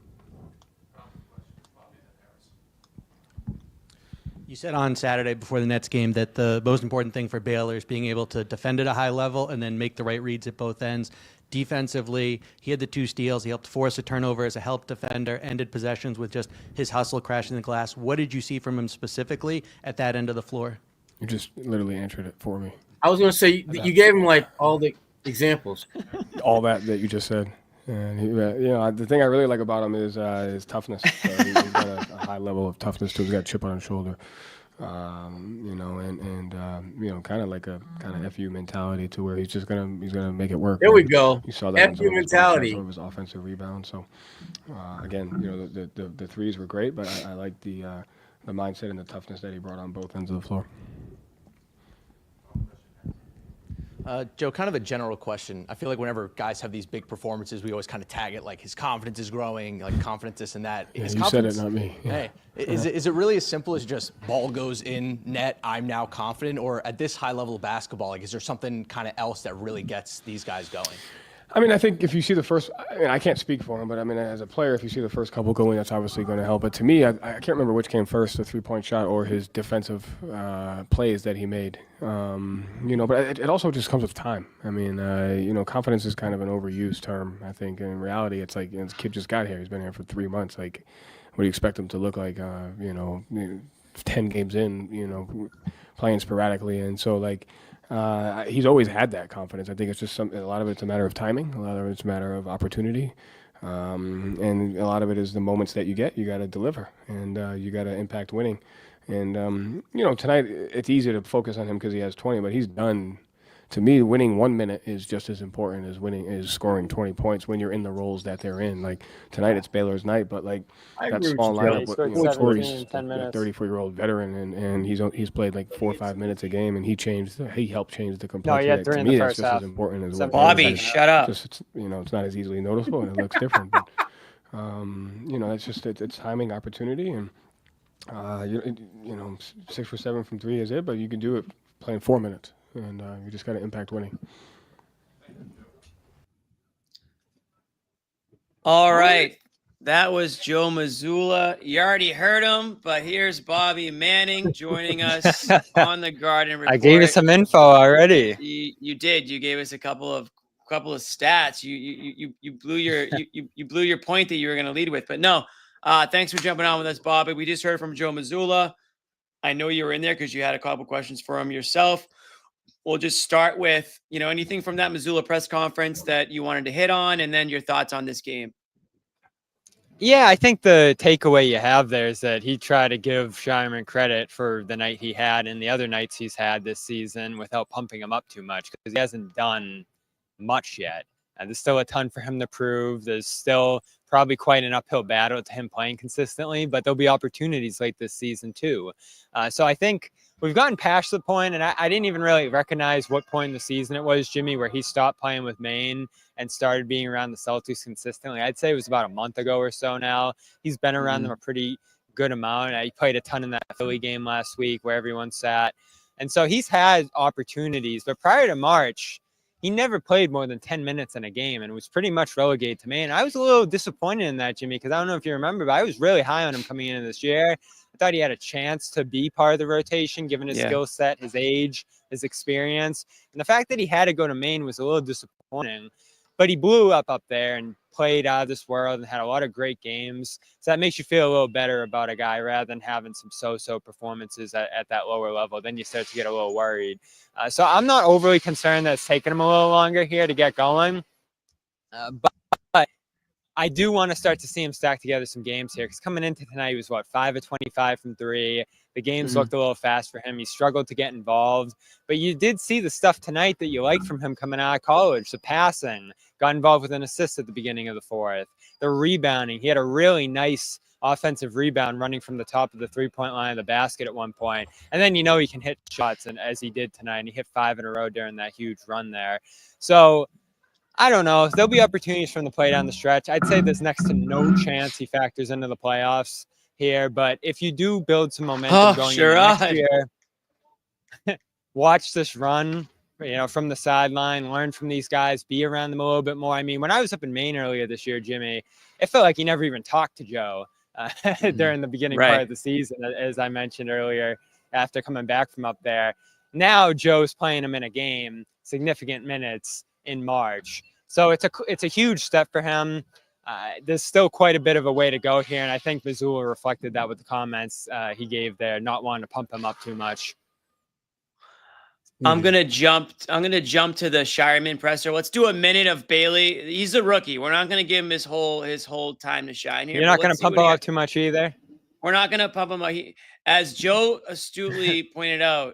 You said on Saturday before the Nets game that the most important thing for Baylor is being able to defend at a high level and then make the right reads at both ends. Defensively, he had the 2 steals. He helped force a turnover as a help defender, ended possessions with just his hustle crashing the glass. What did you see from him specifically at that end of the floor? You just literally answered it for me. I was going to say, you gave him like all the examples. All that you just said. And he, the thing I really like about him is his toughness. So he's got a high level of toughness too. He's got a chip on his shoulder, kind of like a kind of FU mentality to where he's gonna make it work. There we go. You saw that FU mentality of his offensive rebound. So again, the threes were great, but I like the mindset and the toughness that he brought on both ends of the floor. Joe, kind of a general question. I feel like whenever guys have these big performances, we always kind of tag it like his confidence is growing, like confidence this and that. Yeah, you said it, not me. Yeah. Hey, is it really as simple as just ball goes in net, I'm now confident? Or at this high level of basketball, like is there something kind of else that really gets these guys going? I think if you see the first, I can't speak for him, but as a player, if you see the first couple going, that's obviously going to help. But to me, I can't remember which came first, the 3-point shot or his defensive plays that he made. But it also just comes with time. Confidence is kind of an overused term, I think. In reality, it's like this kid just got here. He's been here for 3 months. Like, what do you expect him to look like, 10 games in, playing sporadically? And so, he's always had that confidence. I think it's just a lot of it's a matter of timing. A lot of it's a matter of opportunity. And a lot of it is the moments that you get, you got to deliver, and you got to impact winning. And, tonight it's easy to focus on him because he has 20, but he's done. To me, winning 1 minute is just as important as scoring 20 points when you're in the roles that they're in. Like tonight, it's Baylor's night, but that small lineup, Corey's a 34-year-old veteran, and he's played like 4 or 5 minutes a game, and he helped change the complexity. No, he had 3 in the first half. That's just as important as well. Bobby, shut up. It's not as easily noticeable, and it looks different. But it's just it's timing, opportunity, and 6 for 7 from 3 is it, but you can do it playing 4 minutes. And you just got to impact winning. All right. That was Joe Mazzulla. You already heard him, but here's Bobby Manning joining us on the Garden Report. I gave you some info already. You did. You gave us a couple of couple of stats. You blew your you blew your point that you were going to lead with. But no, thanks for jumping on with us, Bobby. We just heard from Joe Mazzulla. I know you were in there because you had a couple questions for him yourself. We'll just start with, anything from that Missoula press conference that you wanted to hit on, and then your thoughts on this game. Yeah, I think the takeaway you have there is that he tried to give Shireman credit for the night he had and the other nights he's had this season without pumping him up too much, because he hasn't done much yet. And there's still a ton for him to prove. There's still probably quite an uphill battle to him playing consistently, but there'll be opportunities late this season too. So I think we've gotten past the point, and I didn't even really recognize what point in the season it was, Jimmy, where he stopped playing with Maine and started being around the Celtics consistently. I'd say it was about a month ago or so now. He's been around them a pretty good amount. He played a ton in that Philly game last week where everyone sat. And so he's had opportunities, but prior to March, he never played more than 10 minutes in a game and was pretty much relegated to Maine. I was a little disappointed in that, Jimmy, because I don't know if you remember, but I was really high on him coming into this year. I thought he had a chance to be part of the rotation, given his skill set, his age, his experience. And the fact that he had to go to Maine was a little disappointing. But he blew up there and played out of this world and had a lot of great games. So that makes you feel a little better about a guy rather than having some so-so performances at that lower level. Then you start to get a little worried. So I'm not overly concerned that it's taken him a little longer here to get going. But I do want to start to see him stack together some games here, because coming into tonight, he was 5 of 25 from 3. The games looked a little fast for him. He struggled to get involved, but you did see the stuff tonight that you liked from him coming out of college. The passing, got involved with an assist at the beginning of the fourth. The rebounding, he had a really nice offensive rebound running from the top of the three-point line of the basket at one point. And then he can hit shots, and as he did tonight, and he hit 5 in a row during that huge run there. So I don't know. There'll be opportunities from the play down the stretch. I'd say there's next to no chance he factors into the playoffs here. But if you do build some momentum going into next year, watch this run, from the sideline, learn from these guys, be around them a little bit more. I mean, when I was up in Maine earlier this year, Jimmy, it felt like he never even talked to Joe during the beginning part of the season, as I mentioned earlier, after coming back from up there. Now Joe's playing him in a game, significant minutes in March. So it's a huge step for him. There's still quite a bit of a way to go here, and I think Missoula reflected that with the comments he gave there, not wanting to pump him up too much. I'm gonna jump to the Shireman presser. Let's do a minute of Bailey. He's a rookie. We're not gonna give him his whole time to shine here. You're not gonna pump him up too much either. We're not gonna pump him up. As Joe astutely pointed out,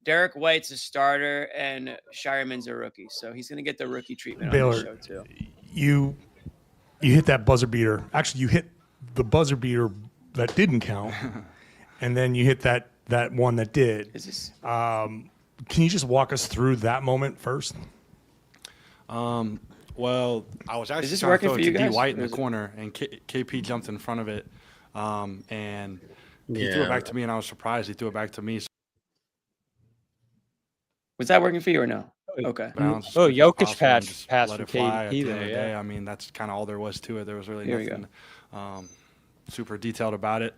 Derek White's a starter and Shireman's a rookie, so he's gonna get the rookie treatment on the show too. You hit that buzzer beater. Actually, you hit the buzzer beater that didn't count, and then you hit that one that did. Can you just walk us through that moment first? Well, I was actually this trying working to throw for it you to guys? D White in the corner, and KP jumped in front of it, and he threw it back to me, and I was surprised he threw it back to me. Was that working for you or no? Okay. Jokic pass let for it fly at the KP end of the there. day. I mean, that's kind of all there was to it. There was really Here we nothing super detailed about it.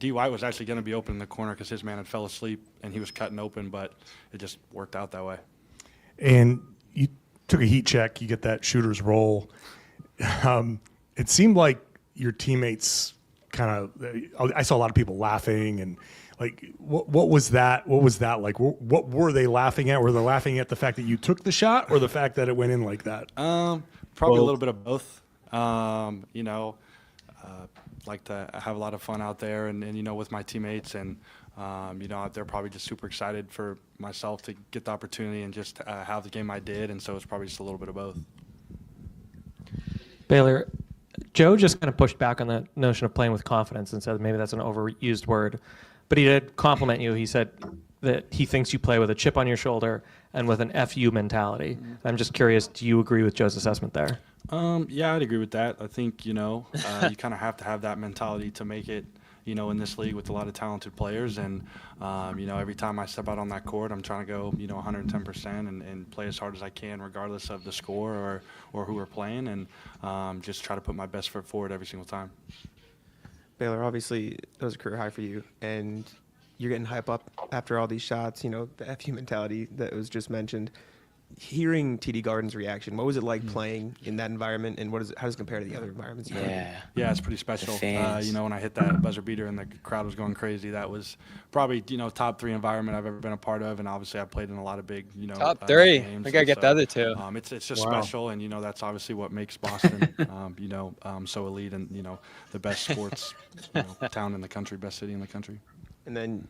D White was actually going to be open in the corner because his man had fell asleep and he was cutting open, but it just worked out that way. And you took a heat check. You get that shooter's roll. It seemed like your teammates I saw a lot of people laughing, and what was that? What was that like? What were they laughing at? Were they laughing at the fact that you took the shot, or the fact that it went in like that? Probably a little bit of both. Like to have a lot of fun out there, and with my teammates, and they're probably just super excited for myself to get the opportunity and just have the game I did, and so it's probably just a little bit of both. Baylor, Joe just kind of pushed back on the notion of playing with confidence and said maybe that's an overused word, but he did compliment you. He said that he thinks you play with a chip on your shoulder and with an FU mentality. I'm just curious, do you agree with Joe's assessment there? Yeah, I'd agree with that. I think, you kind of have to have that mentality to make it, in this league with a lot of talented players. And, every time I step out on that court, I'm trying to go, 110% and play as hard as I can, regardless of the score or who we're playing, and just try to put my best foot forward every single time. Baylor, obviously, that was a career high for you, and you're getting hype up after all these shots, the FU mentality that was just mentioned. hearing TD Garden's reaction, what was it like playing in that environment, and how does it compare to the other environments? Yeah, it's pretty special. When I hit that buzzer beater and the crowd was going crazy, that was probably top 3 environment I've ever been a part of, and obviously I played in a lot of big top 3. games. We gotta get the other 2. It's just special, and that's obviously what makes Boston so elite, and the best sports town in the country, best city in the country. And then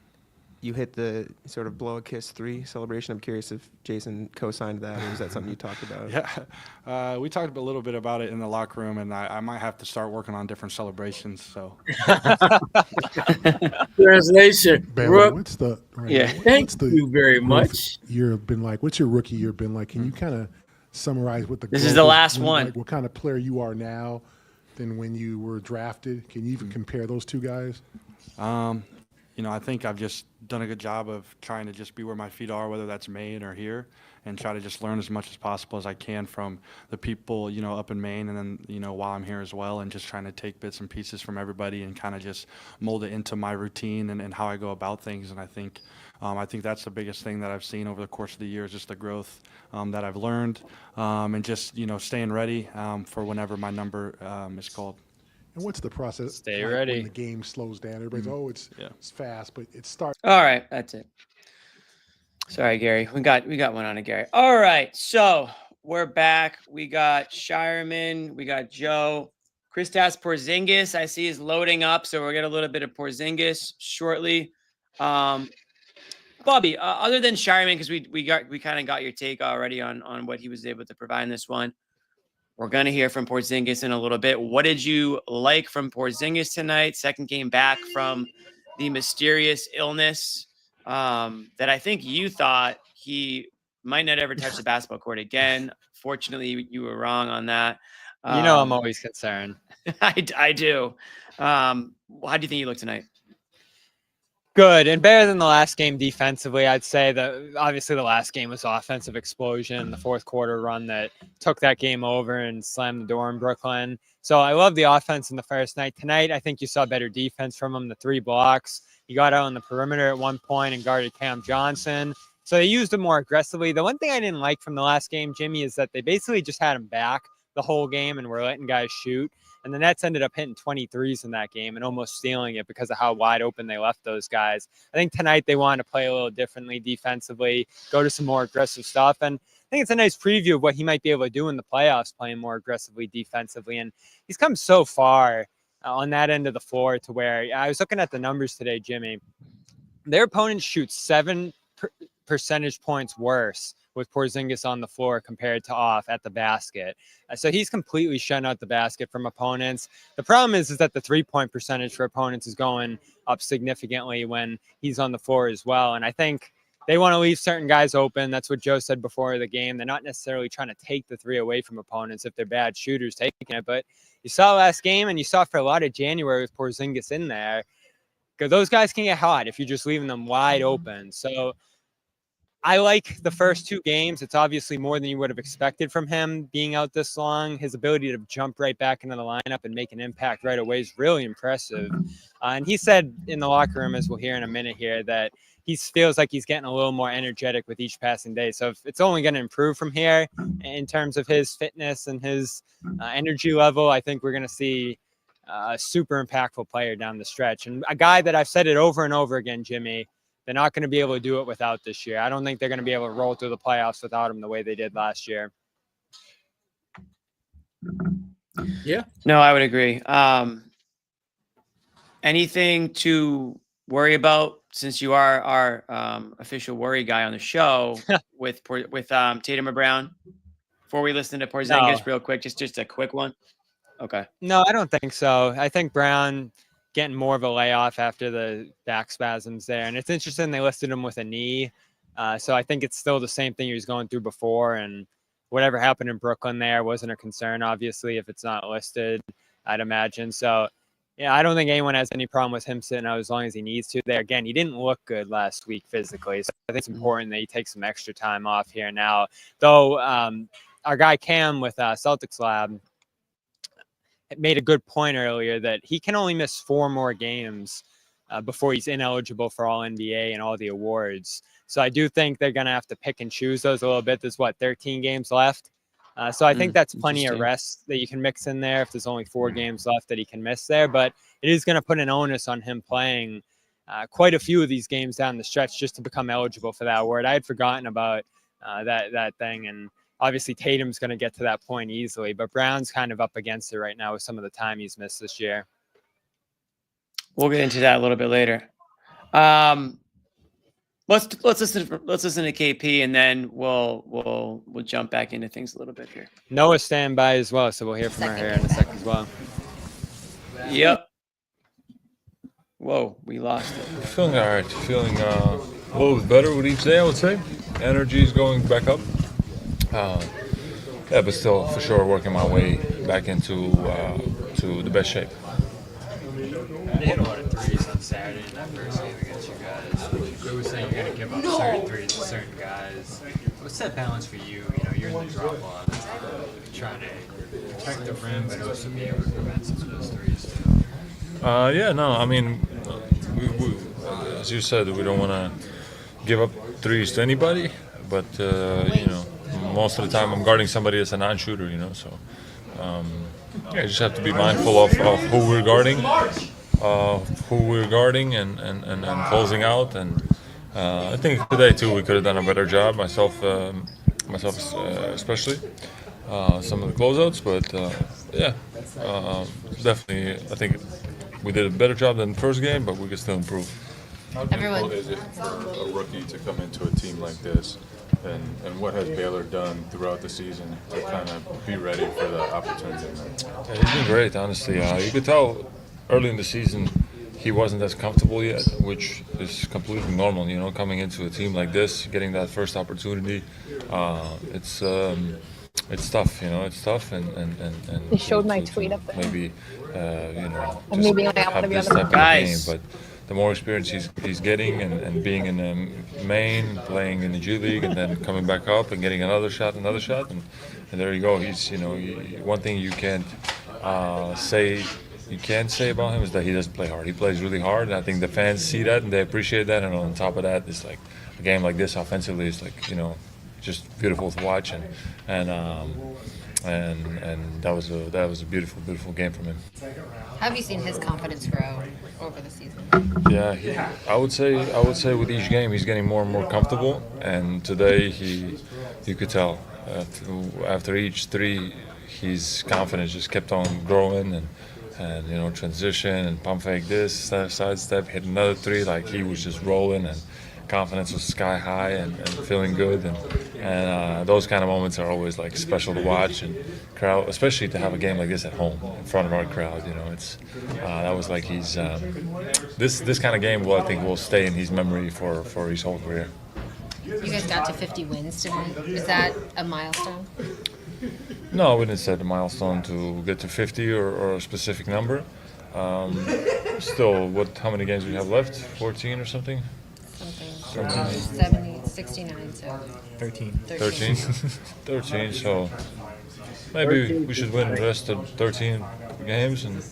you hit the sort of blow a kiss 3 celebration. I'm curious if Jason co-signed that, or was that something you talked about? Yeah, we talked a little bit about it in the locker room, and I might have to start working on different celebrations. So, translation. Baylor, what's the Thank you very much. Year been like? What's your rookie year been like? Can you kind of summarize what This is the last one? Like, what kind of player you are now than when you were drafted? Can you even compare those 2 guys? I think I've just done a good job of trying to just be where my feet are, whether that's Maine or here, and try to just learn as much as possible as I can from the people, up in Maine, and then, while I'm here as well, and just trying to take bits and pieces from everybody and kind of just mold it into my routine and how I go about things. And I think that's the biggest thing that I've seen over the course of the year is just the growth that I've learned, and just, staying ready for whenever my number is called. And what's the process? Stay ready. When the game slows down, everybody's it's fast, but it starts. All right, that's it. Sorry, Gary. We got one on it, Gary. All right, so we're back. We got Shireman. We got Joe. Kristaps Porzingis, I see, is loading up, so we'll get a little bit of Porzingis shortly. Bobby, other than Shireman, because we kind of got your take already on what he was able to provide in this one. We're going to hear from Porzingis in a little bit. What did you like from Porzingis tonight? Second game back from the mysterious illness that I think you thought he might not ever touch the basketball court again. Fortunately, you were wrong on that. I'm always concerned. I do. How do you think you look tonight? Good and better than the last game defensively. I'd say that obviously the last game was offensive explosion, the fourth quarter run that took that game over and slammed the door in Brooklyn. So I love the offense in the first night. Tonight, I think you saw better defense from him, the 3 blocks. He got out on the perimeter at one point and guarded Cam Johnson. So they used him more aggressively. The one thing I didn't like from the last game, Jimmy, is that they basically just had him back the whole game and were letting guys shoot. And the Nets ended up hitting 23s in that game and almost stealing it because of how wide open they left those guys. I think tonight they wanted to play a little differently defensively, go to some more aggressive stuff. And I think it's a nice preview of what he might be able to do in the playoffs, playing more aggressively defensively. And he's come so far on that end of the floor to where I was looking at the numbers today, Jimmy. Their opponents shoot 7 percentage points worse with Porzingis on the floor compared to off at the basket. So he's completely shut out the basket from opponents. The problem is that the 3-point percentage for opponents is going up significantly when he's on the floor as well. And I think they want to leave certain guys open. That's what Joe said before the game. They're not necessarily trying to take the 3 away from opponents if they're bad shooters taking it. But you saw last game and you saw for a lot of January with Porzingis in there, because those guys can get hot if you're just leaving them wide open. So I like the first 2 games. It's obviously more than you would have expected from him being out this long. His ability to jump right back into the lineup and make an impact right away is really impressive. And he said in the locker room, as we'll hear in a minute here, that he feels like he's getting a little more energetic with each passing day. So it's only going to improve from here in terms of his fitness and his energy level. I think we're going to see a super impactful player down the stretch. And a guy that I've said it over and over again, Jimmy, they're not going to be able to do it without this year. I don't think they're going to be able to roll through the playoffs without him the way they did last year. Yeah. No, I would agree. Anything to worry about since you are our official worry guy on the show with Tatum or Brown? Before we listen to Porzingis real quick, just a quick one. Okay. No, I don't think so. I think Brown getting more of a layoff after the back spasms there. And it's interesting they listed him with a knee. So I think it's still the same thing he was going through before. And whatever happened in Brooklyn there wasn't a concern, obviously, if it's not listed, I'd imagine. So, yeah, I don't think anyone has any problem with him sitting out as long as he needs to there. Again, he didn't look good last week physically. So I think it's important that he takes some extra time off here now. Though our guy Cam with Celtics Lab made a good point earlier that he can only miss 4 more games before he's ineligible for all NBA and all the awards. So I do think they're going to have to pick and choose those a little bit. There's 13 games left. So I think that's plenty of rest that you can mix in there if there's only 4 games left that he can miss there. But it is going to put an onus on him playing quite a few of these games down the stretch just to become eligible for that award. I had forgotten about that thing. And obviously Tatum's going to get to that point easily, but Brown's kind of up against it right now with some of the time he's missed this year. We'll get into that a little bit later. Let's listen to KP, and then we'll jump back into things a little bit here. Noah's standing by as well, so we'll hear from her here in a second as well. Yep. Whoa, we lost it. Feeling all right. Feeling a little bit better with each day, I would say. Energy is going back up. Yeah, but still, for sure, working my way back into to the best shape. They hit a lot of threes on Saturday in that first game against you guys. They were saying you're going to give up certain threes to certain guys. What's that balance for you? You know, you're in the drop all the time, trying to protect the rim, but also be able to prevent some of those threes too. Yeah, no, I mean, we, as you said, we don't want to give up threes to anybody, but, you know, most of the time I'm guarding somebody that's a non-shooter, you know, so yeah, you just have to be mindful of who we're guarding. And closing out, and I think today too we could have done a better job, myself especially some of the closeouts, but yeah, definitely I think we did a better job than the first game, but we can still improve. How difficult is it for a rookie to come into a team like this, and what has Baylor done throughout the season to kind of be ready for the opportunity? Yeah, he's been great, honestly. You could tell early in the season he wasn't as comfortable yet, which is completely normal, you know, coming into a team like this, getting that first opportunity. It's tough, you know, it's tough, and They showed my tweet up there. Maybe, you know, And just maybe I have want to be this on the type of game, but the more experience he's getting, and being in the Maine, playing in the G League, and then coming back up and getting another shot, and there you go. He's, you know, one thing you can't say about him is that he doesn't play hard. He plays really hard, and I think the fans see that and they appreciate that. And on top of that, it's like a game like this offensively is like, you know, just beautiful to watch, and that was a beautiful game from him. How have you seen his confidence grow over the season? Yeah, I would say with each game he's getting more and more comfortable, and today you could tell after each three his confidence just kept on growing, and you know, transition and pump fake this, sidestep, hit another three, like he was just rolling, and confidence was sky high, and feeling good, and those kind of moments are always like special to watch, and crowd, especially to have a game like this at home in front of our crowd, you know, it's that was like he's this kind of game I think will stay in his memory for his whole career. You guys got to 50 wins tonight. Is that a milestone? No, we didn't set a milestone to get to 50 or a specific number. Still, how many games do we have left? 14 or something? 70, 69, so 13. 13, so maybe we should win the rest of 13 games and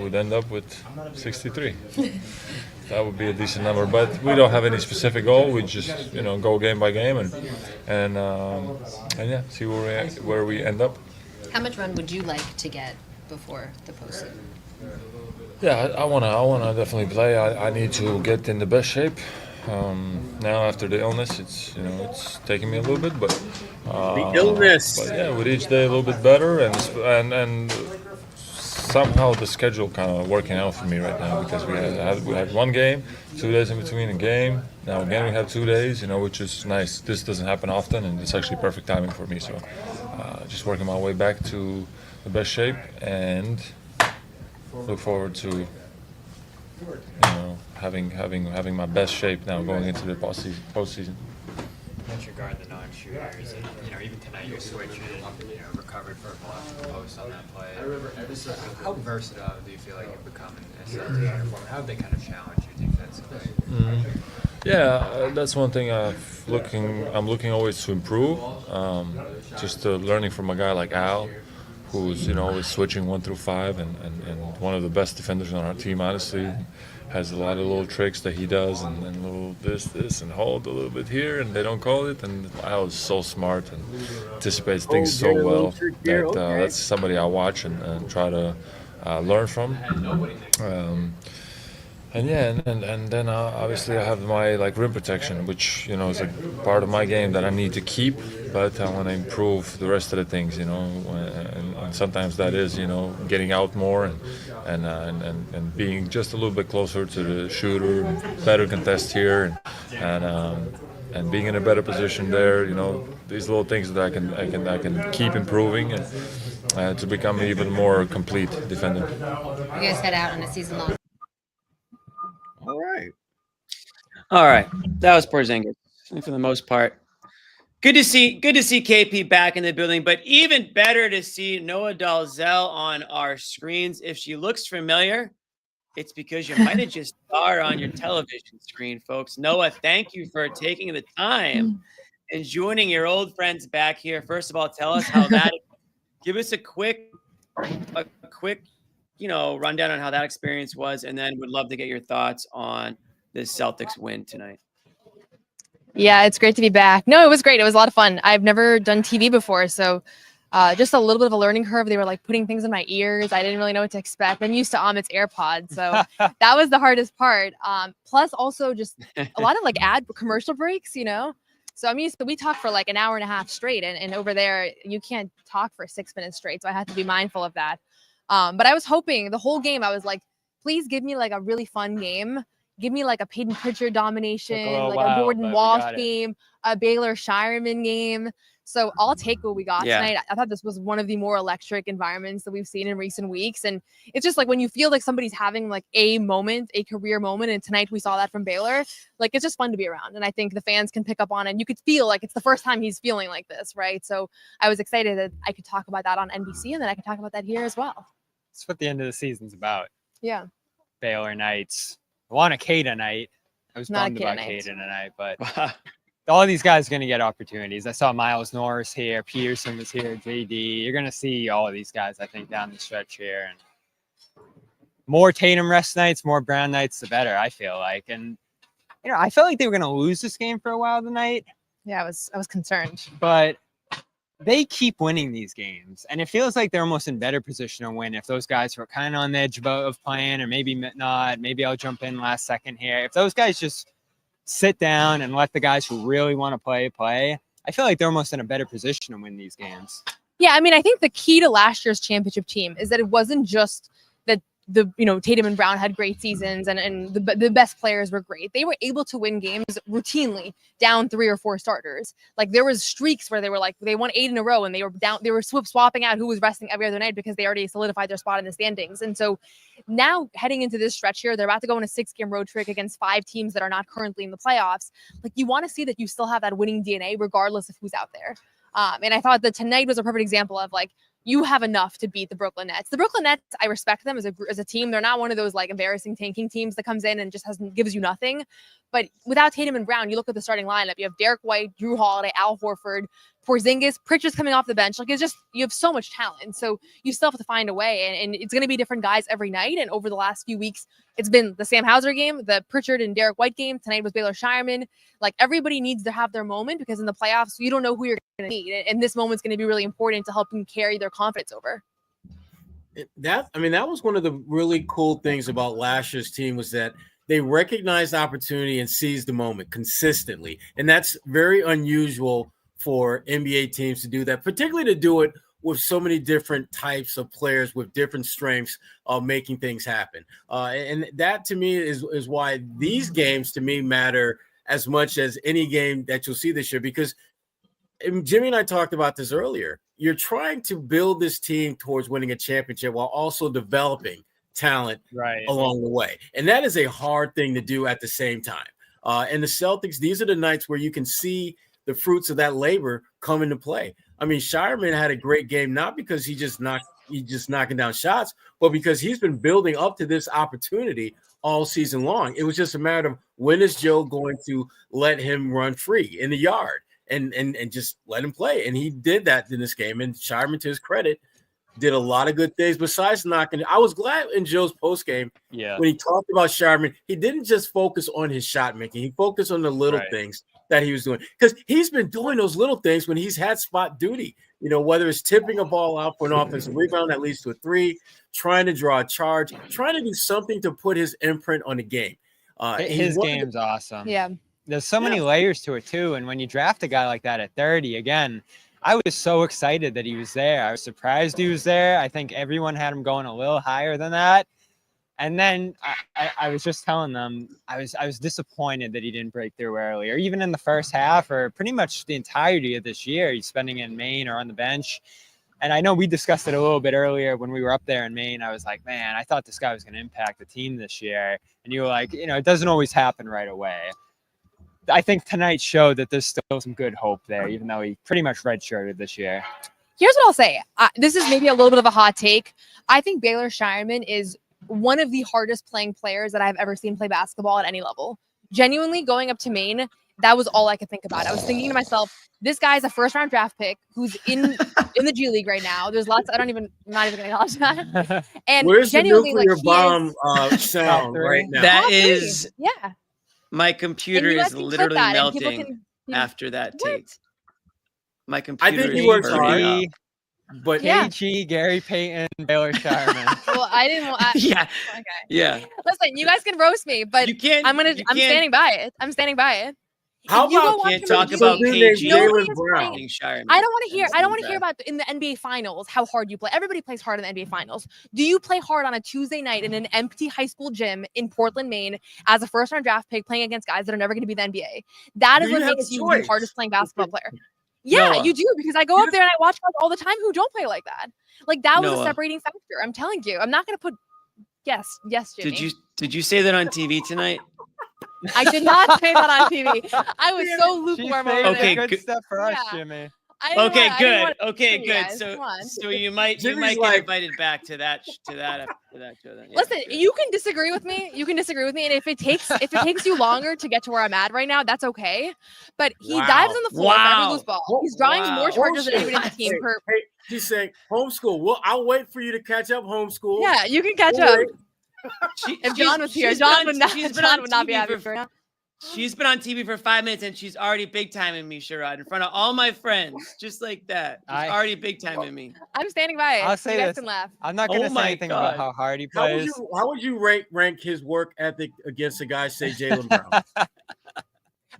we'd end up with 63. That would be a decent number, but we don't have any specific goal. We just, you know, go game by game and yeah, see where we end up. how much run would you like to get before the postseason? Yeah, I wanna definitely play. I need to get in the best shape. Now after the illness, it's taking me a little bit, but the illness. But yeah, with each day a little bit better, and somehow the schedule kind of working out for me right now, because we had one game, 2 days in between a game. Now again we have 2 days, which is nice. This doesn't happen often, and it's actually perfect timing for me. So just working my way back to the best shape, and look forward to having my best shape now going into the postseason. Once you guard the non-shooters, and even tonight you switched and recovered for a block to the post on that play. How versatile do you feel like you've become in Celtics uniform? How have they kind of challenged you defensively? Yeah, that's one thing I'm looking always to improve. Just learning from a guy like Al, who's is switching 1 through 5, and one of the best defenders on our team, honestly. Has a lot of little tricks that he does, and little this, and hold a little bit here, and they don't call it. And Al is so smart and anticipates things so well that that's somebody I watch and try to learn from. And then obviously I have my rim protection, which is a part of my game that I need to keep, but I want to improve the rest of the things, and sometimes that is getting out more and being just a little bit closer to the shooter, better contest here, and being in a better position there. These little things that I can keep improving and to become an even more complete defender. You guys head out on a season-long. All right. That was Porzingis for the most part. Good to see KP back in the building, but even better to see Noa Dalzell on our screens. If she looks familiar, it's because you might have just saw her on your television screen, folks. Noa, thank you for taking the time and joining your old friends back here. First of all, tell us how that. Give us a quick rundown on how that experience was, and then would love to get your thoughts on this Celtics win tonight. Yeah, it's great to be back. No, it was great. It was a lot of fun. I've never done TV before, so just a little bit of a learning curve. They were putting things in my ears. I didn't really know what to expect. I'm used to Amit's AirPods, so that was the hardest part. Plus, also just a lot of ad commercial breaks, So I'm used to, we talk for an hour and a half straight, and over there you can't talk for 6 minutes straight. So I had to be mindful of that. But I was hoping the whole game, I was like, please give me a really fun game. Give me a Peyton Pritchard domination, a Gordon Walsh game, a Baylor Shireman game. So I'll take what we got tonight. I thought this was one of the more electric environments that we've seen in recent weeks. And it's just when you feel like somebody's having a moment, a career moment. And tonight we saw that from Baylor. It's just fun to be around. And I think the fans can pick up on it. And you could feel it's the first time he's feeling like this, right? So I was excited that I could talk about that on NBC, and then I could talk about that here as well. That's what the end of the season's about. Yeah. Baylor Knights. I want a Kada night. I was bummed about Kada tonight, but all these guys are going to get opportunities. I saw Miles Norris here. Peterson was here. JD. You're going to see all of these guys, I think, down the stretch here. And more Tatum rest nights, more Brown nights, the better, I feel like. And, I felt like they were going to lose this game for a while tonight. Yeah, I was concerned. But they keep winning these games, and it feels like they're almost in better position to win if those guys were kind of on the edge of playing, or maybe not. Maybe I'll jump in last second here. If those guys just sit down and let the guys who really want to play, I feel like they're almost in a better position to win these games. Yeah, I mean, I think the key to last year's championship team is that it wasn't just that Tatum and Brown had great seasons and the best players were great. They were able to win games routinely down 3 or 4 starters. There was streaks where they were they won 8 in a row and they were down. They were swapping out who was resting every other night because they already solidified their spot in the standings. And so now heading into this stretch here, they're about to go on a 6-game road trip against 5 teams that are not currently in the playoffs. You want to see that you still have that winning DNA regardless of who's out there. And I thought that tonight was a perfect example of you have enough to beat the Brooklyn Nets. The Brooklyn Nets, I respect them as a team. They're not one of those embarrassing tanking teams that comes in and just gives you nothing. But without Tatum and Brown, you look at the starting lineup. You have Derek White, Drew Holiday, Al Horford, Porzingis, Pritchard's coming off the bench. It's just, you have so much talent. So you still have to find a way. And it's going to be different guys every night. And over the last few weeks, it's been the Sam Hauser game, the Pritchard and Derek White game. Tonight was Baylor Shireman. Everybody needs to have their moment because in the playoffs, you don't know who you're going to need. And this moment's going to be really important to help them carry their confidence over. That was one of the really cool things about last year's team was that they recognized opportunity and seized the moment consistently. And that's very unusual for NBA teams to do that, particularly to do it with so many different types of players with different strengths of making things happen. And that to me is why these games to me matter as much as any game that you'll see this year, because Jimmy and I talked about this earlier. You're trying to build this team towards winning a championship while also developing talent along the way. And that is a hard thing to do at the same time. And the Celtics, these are the nights where you can see the fruits of that labor come into play. I mean, Shireman had a great game, not because he's just knocking down shots, but because he's been building up to this opportunity all season long. It was just a matter of when is Joe going to let him run free in the yard and just let him play. And he did that in this game. And Shireman, to his credit, did a lot of good things besides knocking. I was glad in Joe's postgame Yeah. when he talked about Sherrod. He didn't just focus on his shot making. He focused on the little things that he was doing, because he's been doing those little things when he's had spot duty. Whether it's tipping a ball out for an offensive rebound that leads to a three, trying to draw a charge, trying to do something to put his imprint on the game. His game's awesome. Yeah. There's so many layers to it too. And when you draft a guy like that at 30, again, I was so excited that he was there. I was surprised he was there. I think everyone had him going a little higher than that. And then I was just telling them I was disappointed that he didn't break through early, or even in the first half, or pretty much the entirety of this year. He's spending in Maine or on the bench. And I know we discussed it a little bit earlier when we were up there in Maine. I was like, man, I thought this guy was going to impact the team this year. And you were like, it doesn't always happen right away. I think tonight showed that there's still some good hope there, even though he pretty much redshirted this year. Here's what I'll say. This is maybe a little bit of a hot take. I think Baylor Scheierman is one of the hardest playing players that I've ever seen play basketball at any level. Genuinely, going up to Maine, that was all I could think about. I was thinking to myself, this guy's a first-round draft pick who's in the G League right now. There's lots. I'm not even going to acknowledge that. And where's the genuinely, nuclear bomb sound right now? That is, yeah. My computer And you guys is can clip literally that and people melting can- after that What? tape. My computer. I think he is works burning hard, up. but KG, Gary Payton, Baylor Scheierman. Well, I didn't want. Yeah. Okay. Yeah. Listen, you guys can roast me, but You can't. I'm you can't- standing by it. I'm standing by it. How If you go about watch can't him talk in about G League, KG nobody Jaylen is Brown. playing- Scheierman. I don't want to hear. I don't want to that. hear about in the NBA Finals how hard you play. Everybody plays hard in the NBA Finals. Do you play hard on a Tuesday night in an empty high school gym in Portland, Maine, as a first-round draft pick playing against guys that are never going to be in the NBA? That is Do what you have makes a you choice? the hardest playing basketball player. Yeah, Noah. you do, because I go up there and I watch guys all the time who don't play like that. Like that was a Noah. separating factor. I'm telling you. I'm not going to put. Yes, Jimmy. Did you say that on TV tonight? I did not say that on TV. I was so lukewarm over Okay, there. good stuff for us, Yeah. Jimmy. I didn't Okay, want- I didn't good. want to Okay, you good. guys. So Come on. so you might Jimmy's get like- invited back to that show then. Yeah, Listen, good. you can disagree with me. You can disagree with me, and if it takes you longer to get to where I'm at right now, that's okay. But he Wow. dives on the floor for every Wow. loose ball. He's drawing more charges than anybody on the team Hey, per. hey, she's saying homeschool. Well, I'll wait for you to catch up homeschool. Yeah, you can catch We'll up. wait. If John was here, she's John been would on- not. she's been John on would not be TV happy for- for now. She's been on TV for 5 minutes and she's already big timing me, Sherrod, in front of all my friends, just like that. She's already big timing me. I'm standing by it. I'll say you guys this. can laugh. I'm not going to Oh say my anything about God. how hard he How would plays. you rank his work ethic against a guy, say Jaylen Brown?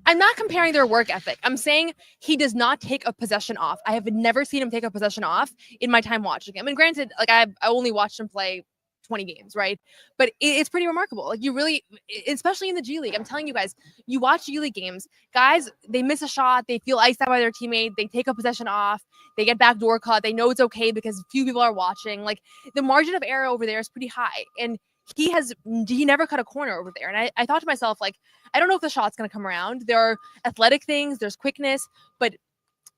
I'm not comparing their work ethic. I'm saying he does not take a possession off. I have never seen him take a possession off in my time watching him. And granted, like I only watched him play 20 games, right? But it's pretty remarkable. Like you really, especially in the G League, I'm telling you guys, you watch G League games, guys, they miss a shot, they feel iced out by their teammate, they take a possession off, they get backdoor cut, they know it's okay because few people are watching. Like the margin of error over there is pretty high. And he never cut a corner over there. And I thought to myself, like, I don't know if the shot's going to come around. There are athletic things, there's quickness, but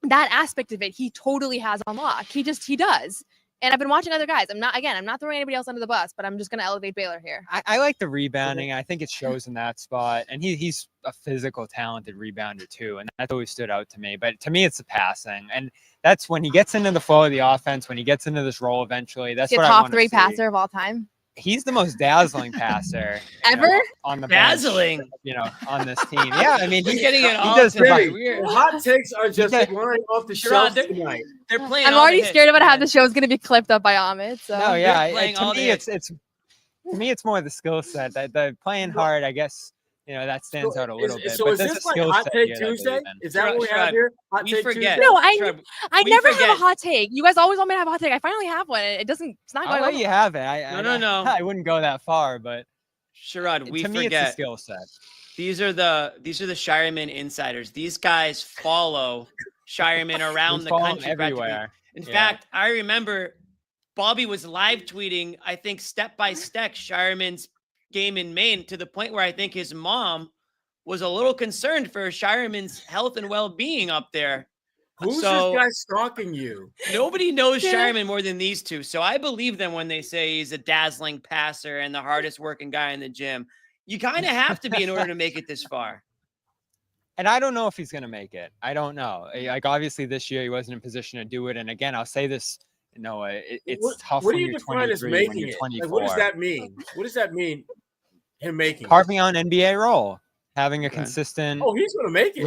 that aspect of it, he totally has on lock. He does. And I've been watching other guys. I'm not throwing anybody else under the bus, but I'm just going to elevate Baylor here. I like the rebounding. I think it shows in that spot. And he's a physical, talented rebounder too. And that's always stood out to me. But to me, it's the passing. And that's when he gets into the flow of the offense, when he gets into this role eventually. That's He's what a I top want 3 to see. passer of all time. He's the most dazzling passer Ever? on the Dazzling. bench, on this team. Yeah, I mean, We're getting it all he does tonight. provide- We're- The hot takes are just does- flying off the Sherrod, shelves they're- tonight. They're playing. I'm all the already hits, scared about how man. the show's going to be clipped up by Ahmed. So. No, yeah. They're playing To all the me, hits. it's to me, it's more the skill set. The playing hard, I guess, that stands out a little bit. So but is there's this a like skill Hot set Take here that I Tuesday? believe in. Is that what we have Sherrod, here? Hot we Take forget. Tuesday? No, Sherrod, I we never have forget. a hot take. You guys always want me to have a hot take. I finally have one. It's not I'll going let on. you have it. No. I wouldn't go that far, but Sherrod, we to me, forget. it's the skill set. These are the Shireman insiders. These guys follow Shireman around We the follow him country everywhere. practically. In Yeah. fact, I remember Bobby was live tweeting, I think, step by step Shireman's game in Maine, to the point where I think his mom was a little concerned for Shireman's health and well-being up there. Who's So- this guy stalking you? Nobody knows Shireman more than these two. So I believe them when they say he's a dazzling passer and the hardest working guy in the gym. You kind of have to be in order to make it this far. And I don't know if he's going to make it. I don't know. Like, obviously, this year he wasn't in position to do it. And again, I'll say this Noah, it's what, tough what when do you you're define as 23, when making you're it? 24. Like, what does that mean? What does that mean? Him making it? Carving out an NBA role, having a consistent Oh, he's gonna make it.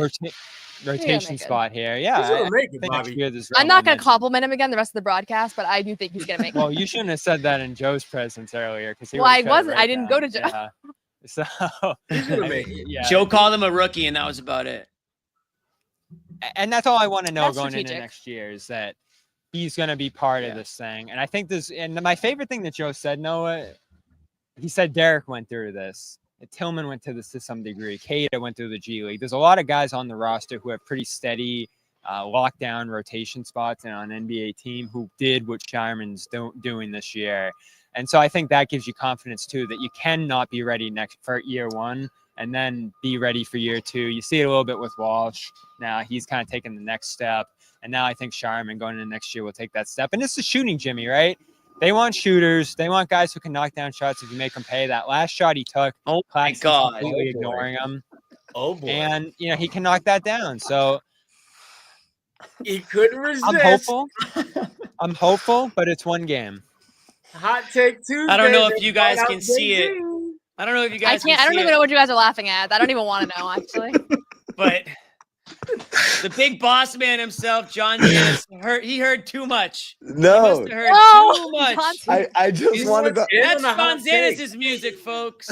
rotation make it. spot here. Yeah, He's gonna I make it, think next Bobby. year there's I'm room not on going that to compliment him again the rest of the broadcast, but I do think he's going to make it. Well, you shouldn't have said that in Joe's presence earlier because Well, I wasn't. I didn't go to Joe. Yeah. So He's gonna make it. yeah, Joe called him a rookie, and that was about it. and that's all I want to know That's going into strategic. next year is that he's going to be part of this thing. And I think this, and my favorite thing that Joe said, Noah, he said Derek went through this. Tillman went through this to some degree. Keita went through the G League. There's a lot of guys on the roster who have pretty steady lockdown rotation spots and on an NBA team who did what Shireman's doing this year. And so I think that gives you confidence too, that you cannot be ready for year one and then be ready for year two. You see it a little bit with Walsh. Now he's kind of taking the next step. And now I think Shireman going into next year will take that step. And it's the shooting, Jimmy, right? They want shooters. They want guys who can knock down shots if you make them pay. That last shot he took, oh my God, completely ignoring him. Oh boy! And he can knock that down. So he couldn't resist. I'm hopeful, but it's one game. Hot take Tuesday. I don't know if you guys can see it. I don't know if you guys. I can't. I don't even know what you guys are laughing at. I don't even want to know actually. But the big boss man himself, John Janis, he heard too much. No. He must have heard too much. I just wanted to. That's John Janis' music, folks.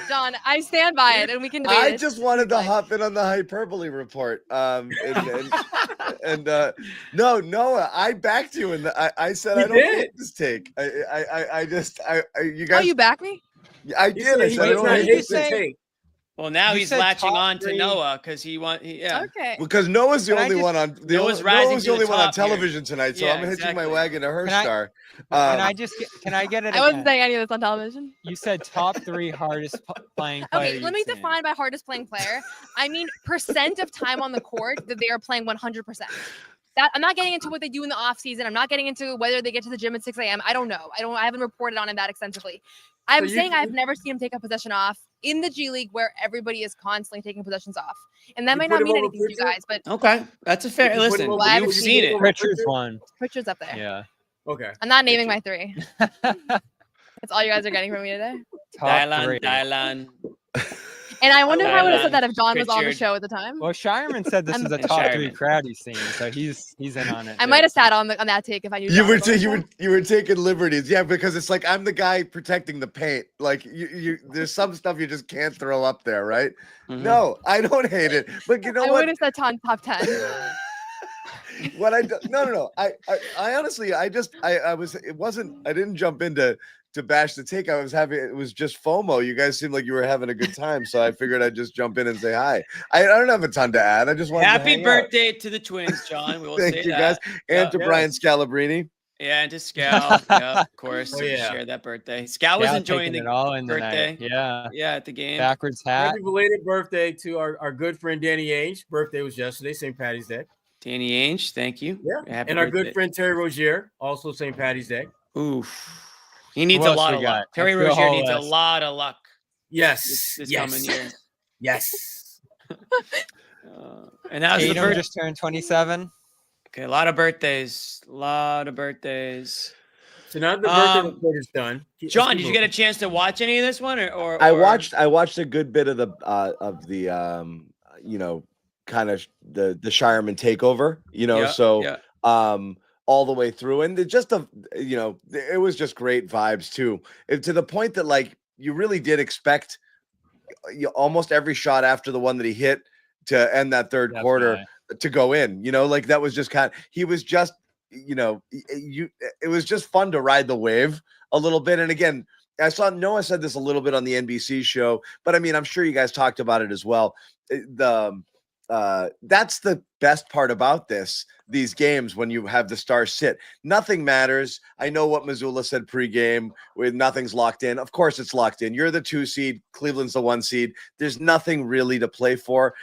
John, I stand by it, and we can debate I it. just wanted to hop in on the hyperbole report. No, Noah, I backed you, and I said I don't hate this take. You guys. Oh, you back me? I did. I said I don't hate this take. Well, now You he's said latching top on to three. Noah because yeah. Okay. Because Noah's the only one on Noah's rising Noah's to the only the one on top here. television tonight, so Yeah, I'm hitching exactly. my wagon to her Can I- star. Can I get it? I wasn't again? saying any of this on television. You said top 3 hardest playing player. Okay, let me you've seen. define by hardest playing player. I mean percent of time on the court that they are playing 100%. That I'm not getting into what they do in the off season. I'm not getting into whether they get to the gym at 6 a.m. I don't know. I haven't reported on it that extensively. I'm saying I've never seen him take a possession off in the G League where everybody is constantly taking possessions off. And that might not mean anything to you guys, but Okay, that's a fair. Listen, you've seen it. Pritchard's one. Pritchard's up there. Yeah. Okay. I'm not naming my 3. That's all you guys are getting from me today. Dylan. And I wonder if I would have said that if Dylan, John was on the Richard. show at the time. Well, Shireman said this is a And top 3 Shireman. crowd he's seen, so he's in on it. I might have sat on that take if I knew. You John were was on the show. you were taking liberties, yeah, because it's like I'm the guy protecting the paint. Like you there's some stuff you just can't throw up there, right? No, I don't hate it, but you know I what? would have said top 10. What I do, no. I honestly, I didn't jump into to bash the take. It was just FOMO. You guys seemed like you were having a good time, so I figured I'd just jump in and say hi. I don't have a ton to add. I just wanted to Happy hang out. birthday to the twins, John. We will Thank say you that. guys, and to Yeah. Brian Scalabrini. Yeah, and to Scal. Yeah, of course. Oh, We yeah. shared that birthday. Scal was Yeah, enjoying taking the it all in the birthday. night. Yeah. Yeah, at the game. Backwards hat. Happy belated birthday to our good friend Danny Ainge. Birthday was yesterday, St. Patty's Day. Danny Ainge, thank you. Yeah. Happy And our birthday. good friend Terry Rozier, also St. Patty's Day. Oof. He needs Who a else lot we of got? luck. Terry Let's do a Rozier whole needs a list. lot of luck Yes. this yes. coming year. Yes. And that was the Tatum birth- just turned 27. Okay, a lot of birthdays. A lot of birthdays. So now the birthday report is done. John, did you get a chance to watch any of this one, or I watched a good bit of the kind of the Shireman takeover, all the way through, and it was just great vibes too, to the point that like you really did expect almost every shot after the one that he hit to end that third quarter to go in, like that was just he was just, it was just fun to ride the wave a little bit. And again, I saw Noah said this a little bit on the NBC show, but I mean, I'm sure you guys talked about it as well. That's the best part about these games when you have the stars sit. Nothing matters. I know what Missoula said pregame with nothing's locked in. Of course it's locked in. You're the 2 seed. Cleveland's the 1 seed. There's nothing really to play for.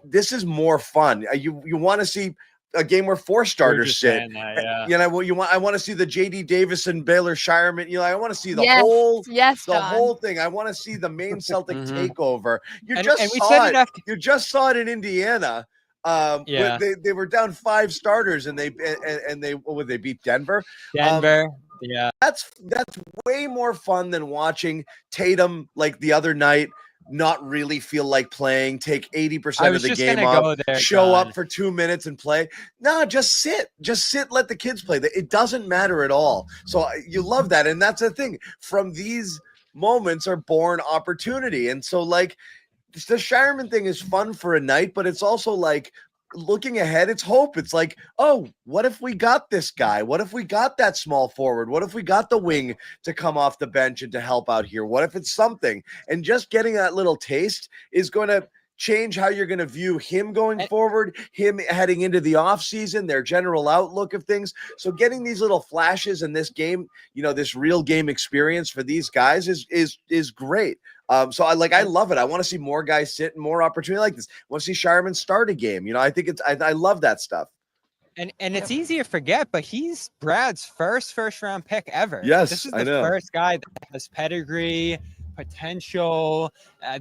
This is more fun. You want to see a game where 4 starters sit. I want to see the JD Davison, Baylor Shireman. I want to see the whole thing. I want to see the main Celtic takeover. You just saw it in Indiana Yeah. They were down 5 starters, and they beat Denver. Denver. Yeah. That's way more fun than watching Tatum like the other night not really feel like playing, take 80% of the game off, show up for 2 minutes and play. No, just sit, let the kids play. It doesn't matter at all. So you love that. And that's the thing. From these moments are born opportunity. And so like the Shireman thing is fun for a night, but it's also like looking ahead, it's hope. It's like, oh, what if we got this guy? What if we got that small forward? What if we got the wing to come off the bench and to help out here? What if it's something? And just getting that little taste is going to change how you're going to view him going forward, him heading into the offseason, their general outlook of things. So getting these little flashes in this game, this real game experience for these guys is great. So I love it. I want to see more guys sit and more opportunity like this. I want to see Shireman start a game. I think I love that stuff. And it's easy to forget, but he's Brad's first round pick ever. Yes, this is I the know. first guy that has pedigree, potential,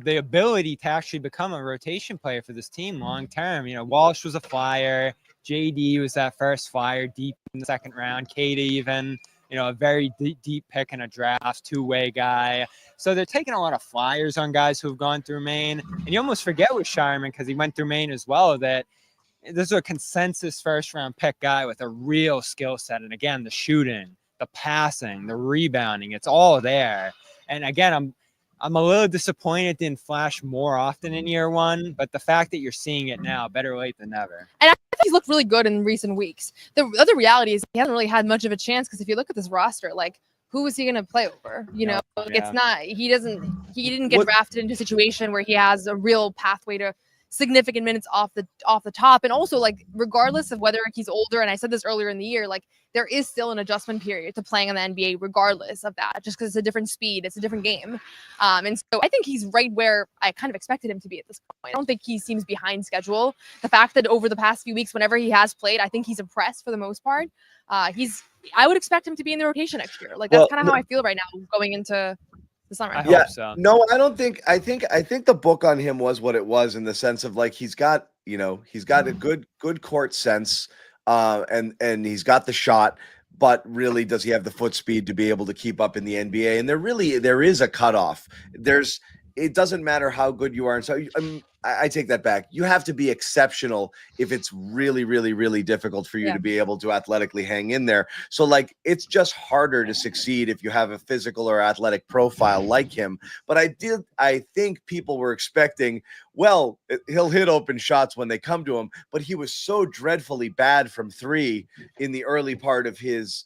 the ability to actually become a rotation player for this team long term. Walsh was a flyer. JD was that first flyer deep in the second round. Katie even. A very deep pick in a draft, two-way guy. So they're taking a lot of flyers on guys who have gone through Maine. And you almost forget with Shireman, because he went through Maine as well, that this is a consensus first-round pick guy with a real skill set. And again, the shooting, the passing, the rebounding, it's all there. And again, I'm a little disappointed it didn't flash more often in year one, but the fact that you're seeing it now, better late than never. And I think he's looked really good in recent weeks. The other reality is he hasn't really had much of a chance, because if you look at this roster, like, who is he going to play over? It's not, he didn't get drafted into a situation where he has a real pathway to significant minutes off the top. And also, like, regardless of whether he's older, and I said this earlier in the year, like, there is still an adjustment period to playing in the NBA regardless of that, just because it's a different speed, it's a different game. And so I think he's right where I kind of expected him to be at this point. I don't think he seems behind schedule. The fact that over the past few weeks, whenever he has played, I think he's impressed for the most part. I would expect him to be in the rotation next year. Like, that's kind of how I feel right now going into the summer. I hope so. No, I don't think. I think the book on him was what it was, in the sense of like he's got a good court sense, and he's got the shot, but really, does he have the foot speed to be able to keep up in the NBA? And there is a cutoff. It doesn't matter how good you are, and so I take that back. You have to be exceptional if it's really, really, really difficult for you to be able to athletically hang in there. So like, it's just harder to succeed if you have a physical or athletic profile like him. But I think people were expecting, well, he'll hit open shots when they come to him, but he was so dreadfully bad from three in the early part of his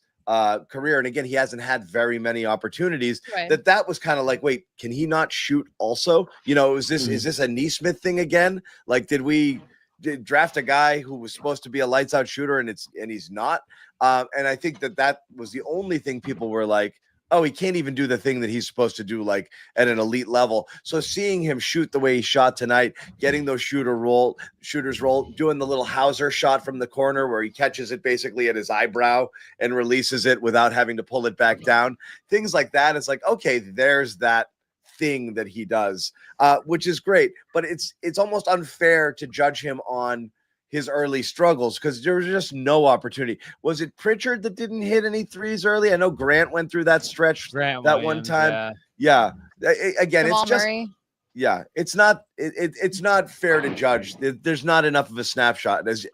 career, and again, he hasn't had very many opportunities. Right. That was kind of like, wait, can he not shoot also? Is this a Neesmith thing again? Like, did we draft a guy who was supposed to be a lights out shooter and he's not? And I think that was the only thing people were like, oh, he can't even do the thing that he's supposed to do, like at an elite level. So seeing him shoot the way he shot tonight, getting those shooters roll, doing the little Hauser shot from the corner where he catches it basically at his eyebrow and releases it without having to pull it back down. Things like that. It's like, okay, there's that thing that he does, which is great. But it's almost unfair to judge him on his early struggles, because there was just no opportunity. Was it Pritchard that didn't hit any threes early? I know Grant went through that stretch one time. Yeah. Again, Jamal it's just Murray. it's not fair to judge. There's not enough of a snapshot. It's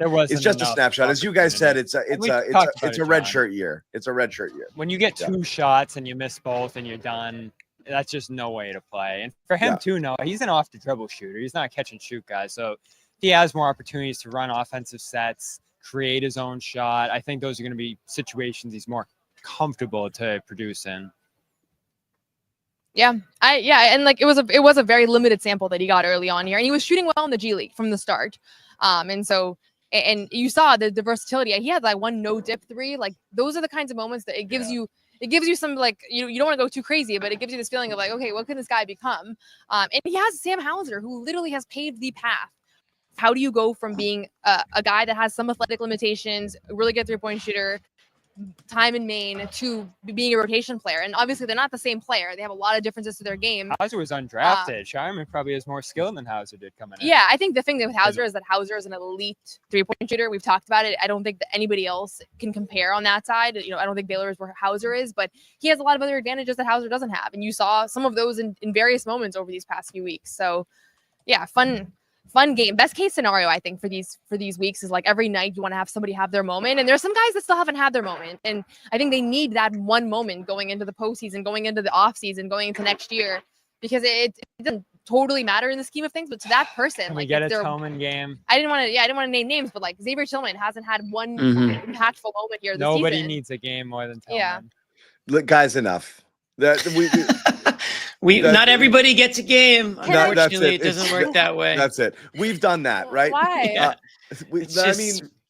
just a snapshot. As you guys said, it's a red shirt year. It's a red shirt year. When you get two shots and you miss both and you're done, that's just no way to play. And for him too, Noah, he's an off the dribble shooter. He's not a catch and shoot guy. So he has more opportunities to run offensive sets, create his own shot. I think those are going to be situations he's more comfortable to produce in. Yeah, and like it was a very limited sample that he got early on here, and he was shooting well in the G League from the start. And so you saw the versatility. He had like one no dip three. Like, those are the kinds of moments that it gives you. It gives you some, like, you don't want to go too crazy, but it gives you this feeling of like, okay, what can this guy become? And he has Sam Hauser, who literally has paved the path. How do you go from being a guy that has some athletic limitations, a really good 3-point shooter, time in Maine to being a rotation player. And obviously they're not the same player. They have a lot of differences to their game. Hauser was undrafted. Shireman probably has more skill than Hauser did coming in. Yeah, I think the thing with Hauser is that Hauser is an elite three-point shooter. We've talked about it. I don't think that anybody else can compare on that side. You know, I don't think Baylor is where Hauser is, but he has a lot of other advantages that Hauser doesn't have. And you saw some of those in various moments over these past few weeks. So yeah, fun game. Best case scenario, I think, for these weeks is like every night you want to have somebody have their moment. And there's some guys that still haven't had their moment. And I think they need that one moment going into the postseason, going into the offseason, going into next year, because it doesn't totally matter in the scheme of things. But to that person, Can like we get a their, Tillman game? I didn't want to name names, but like Xavier Tillman hasn't had one impactful moment here this Nobody season. needs a game more than Tillman. Yeah. Look, guys, enough. That Not everybody gets a game. That's Unfortunately, it doesn't work that way. That's it. We've done that, right? Why? Yeah.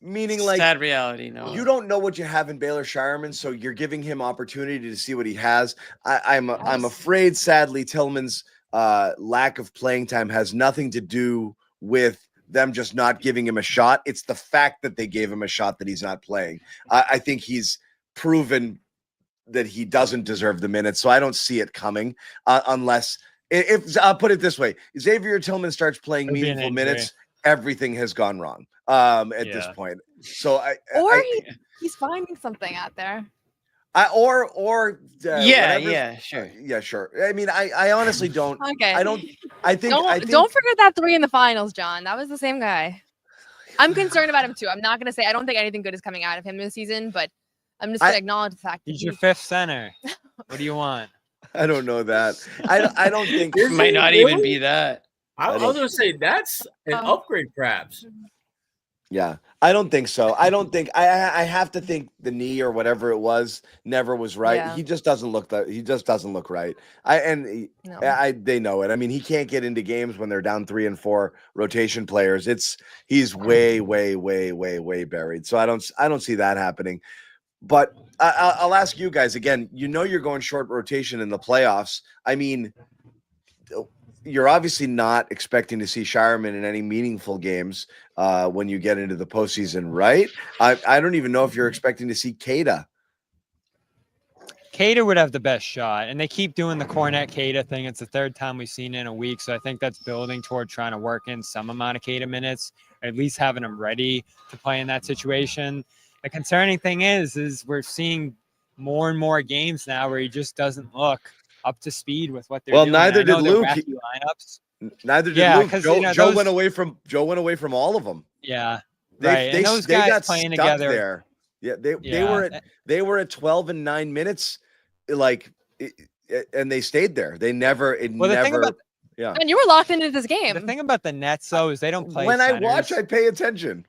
Meaning like sad reality. No, you don't know what you have in Baylor Shireman, so you're giving him opportunity to see what he has. I'm afraid, sadly, Tillman's lack of playing time has nothing to do with them just not giving him a shot. It's the fact that they gave him a shot that he's not playing. I think he's proven that he doesn't deserve the minutes, so I don't see it coming unless if I'll put it this way: Xavier Tillman starts playing meaningful minutes, everything has gone wrong at this point. So he's finding something out there. Sure. Yeah, sure. I mean, I honestly don't. Okay. I think don't forget that 3 in the finals, John. That was the same guy. I'm concerned about him too. I'm not gonna say I don't think anything good is coming out of him this season, but I'm just gonna acknowledge the fact that He's your fifth center. What do you want? I don't know that. I don't think it might not even be that. I was gonna say that's an upgrade, perhaps. Yeah, I don't think so. I don't think I have to think the knee or whatever it was never was right. Yeah. He just doesn't look right. They know it. I mean, he can't get into games when they're down 3 and 4 rotation players. He's way buried. So I don't see that happening. But I'll ask you guys again. You know you're going short rotation in the playoffs. I mean, you're obviously not expecting to see Shireman in any meaningful games when you get into the postseason, right? I don't even know if you're expecting to see Keita. Keita would have the best shot, and they keep doing the Cornet Keita thing. It's the third time we've seen it in a week, so I think that's building toward trying to work in some amount of Keita minutes, or at least having him ready to play in that situation. The concerning thing is we're seeing more and more games now where he just doesn't look up to speed with what they're doing. Well, neither did Luke. Lineups. Neither did Luke. Joe went away from all of them. Yeah, they those guys got playing stuck together there. Yeah, they were at 12 and 9 minutes, and they stayed there. They never. Yeah. And you were locked into this game. The thing about the Nets, though, is they don't play. When centers. I watch, I pay attention.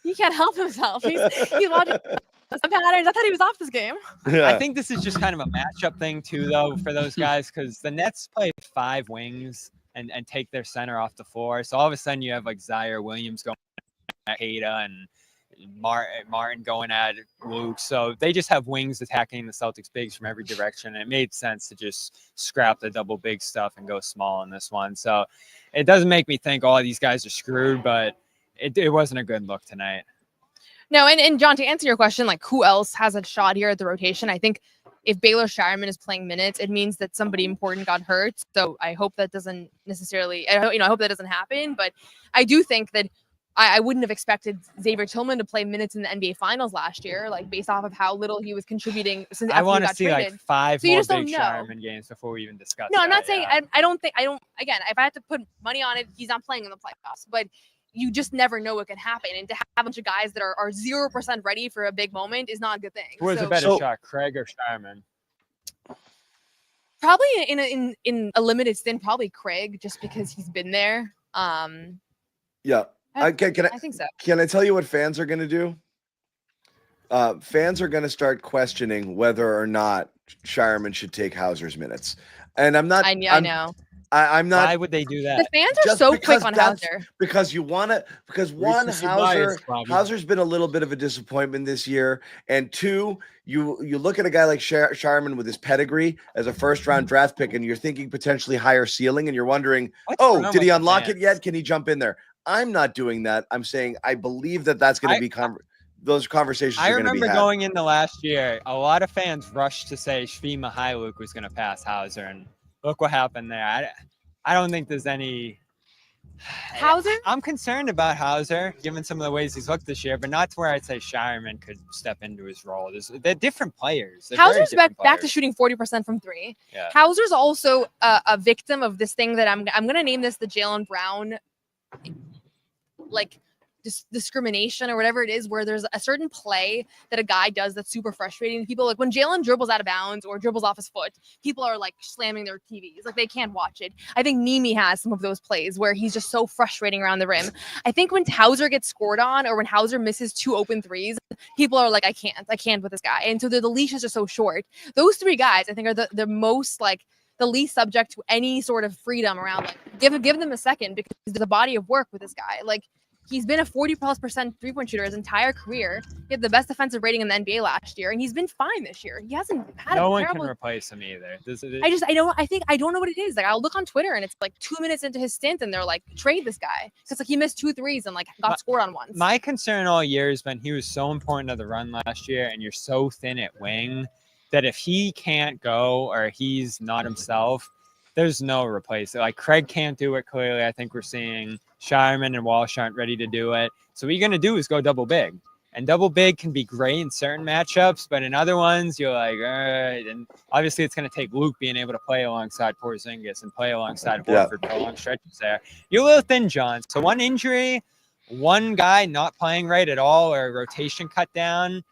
He can't help himself. He's watching some patterns. I thought he was off this game. Yeah. I think this is just kind of a matchup thing too, though, for those guys, because the Nets play 5 wings and take their center off the floor. So all of a sudden you have like Zaire Williams going at Keita and Martin going at Luke. So they just have wings attacking the Celtics bigs from every direction. And it made sense to just scrap the double big stuff and go small in this one. So it doesn't make me think all these guys are screwed, but it wasn't a good look tonight. No, and John, to answer your question, like who else has a shot here at the rotation? I think if Baylor Shireman is playing minutes, it means that somebody important got hurt. So I hope that doesn't necessarily, I hope that doesn't happen. But I do think that I wouldn't have expected Xavier Tillman to play minutes in the NBA Finals last year, like based off of how little he was contributing since I want to see traded. like 5 So you more just don't big know. Shireman games before we even discuss. No, I'm that, not saying yeah. I don't. Again, if I had to put money on it, he's not playing in the playoffs. But you just never know what can happen, and to have a bunch of guys that are 0% ready for a big moment is not a good thing. Who has a better shot, Craig or Shireman? Probably in a limited stint, probably Craig, just because he's been there. Yeah. I think so. Can I tell you what fans are going to do? Fans are going to start questioning whether or not Shireman should take Hauser's minutes. And I'm not. I know. I'm not. Why would they do that? The fans are so quick on Hauser. Because you want to. Because one, Hauser's been a little bit of a disappointment this year, and 2, you look at a guy like Shireman with his pedigree as a first-round draft pick, and you're thinking potentially higher ceiling, and you're wondering, did he unlock it yet? Can he jump in there? I'm not doing that. I'm saying I believe that's going to be those conversations I are going to be remember had. going into last year, a lot of fans rushed to say Shvi Mihailuk was going to pass Hauser, and look what happened there. I don't think there's any. Hauser? I'm concerned about Hauser, given some of the ways he's looked this year, but not to where I'd say Shireman could step into his role. They're different players. They're Hauser's very different back to players. shooting 40% from three. Yeah. Hauser's also a victim of this thing that I'm going to name this the Jaylen Brown, like, discrimination or whatever it is, where there's a certain play that a guy does that's super frustrating. People, like when Jaylen dribbles out of bounds or dribbles off his foot, people are like slamming their TVs, like they can't watch it. I think Nimi has some of those plays where he's just so frustrating around the rim. I think when Hauser gets scored on or when Hauser misses 2 open threes, people are like, I can't with this guy. And so the leashes are so short. Those 3 guys, I think, are the most like the least subject to any sort of freedom around. Like give them a second, because there's a body of work with this guy. Like, he's been a 40+% three-point shooter his entire career. He had the best defensive rating in the NBA last year, and he's been fine this year. He hasn't had No a one terrible. can replace him either. I don't know what it is. Like, I'll look on Twitter and it's like 2 minutes into his stint and they're like, trade this guy. Because like he missed 2 threes and like got scored on once. My concern all year has been he was so important to the run last year, and you're so thin at wing that if he can't go or he's not himself, there's no replacement. Like Craig can't do it clearly. I think we're seeing Shireman and Walsh aren't ready to do it. So what you're going to do is go double big. And double big can be great in certain matchups, but in other ones, you're like, all right. And obviously it's going to take Luke being able to play alongside Porzingis and play alongside Horford for long stretches there. You're a little thin, John. So one injury, one guy not playing right at all, or a rotation cut down,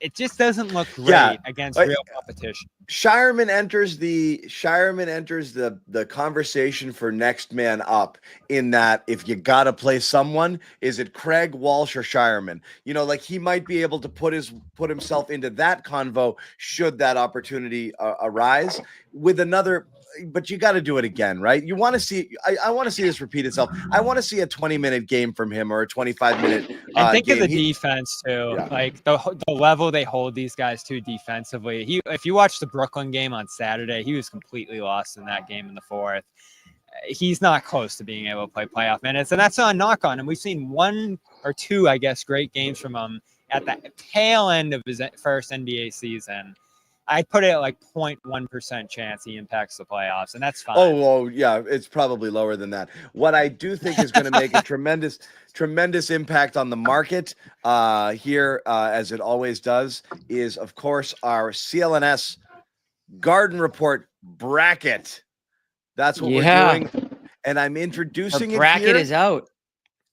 it just doesn't look great against real competition. Shireman enters the conversation for next man up, in that if you got to play someone, is it Craig, Walsh, or Shireman? You know, like he might be able to put himself into that convo should that opportunity arise with another. But you got to do it again, right? You want to see. I want to see this repeat itself. I want to see a 20-minute game from him or a 25-minute. And think game. of the defense too, like the level they hold these guys to defensively. If you watch the Brooklyn game on Saturday, he was completely lost in that game in the fourth. He's not close to being able to play playoff minutes, and that's not a knock on him. We've seen 1 or 2, I guess, great games from him at the tail end of his first NBA season. I put it at like 0.1% chance he impacts the playoffs, and that's fine. Oh, well, yeah, it's probably lower than that. What I do think is going to make a tremendous impact on the market here, as it always does, is, of course, our CLNS Garden Report bracket. That's what we're doing. And I'm introducing it here. The bracket is out.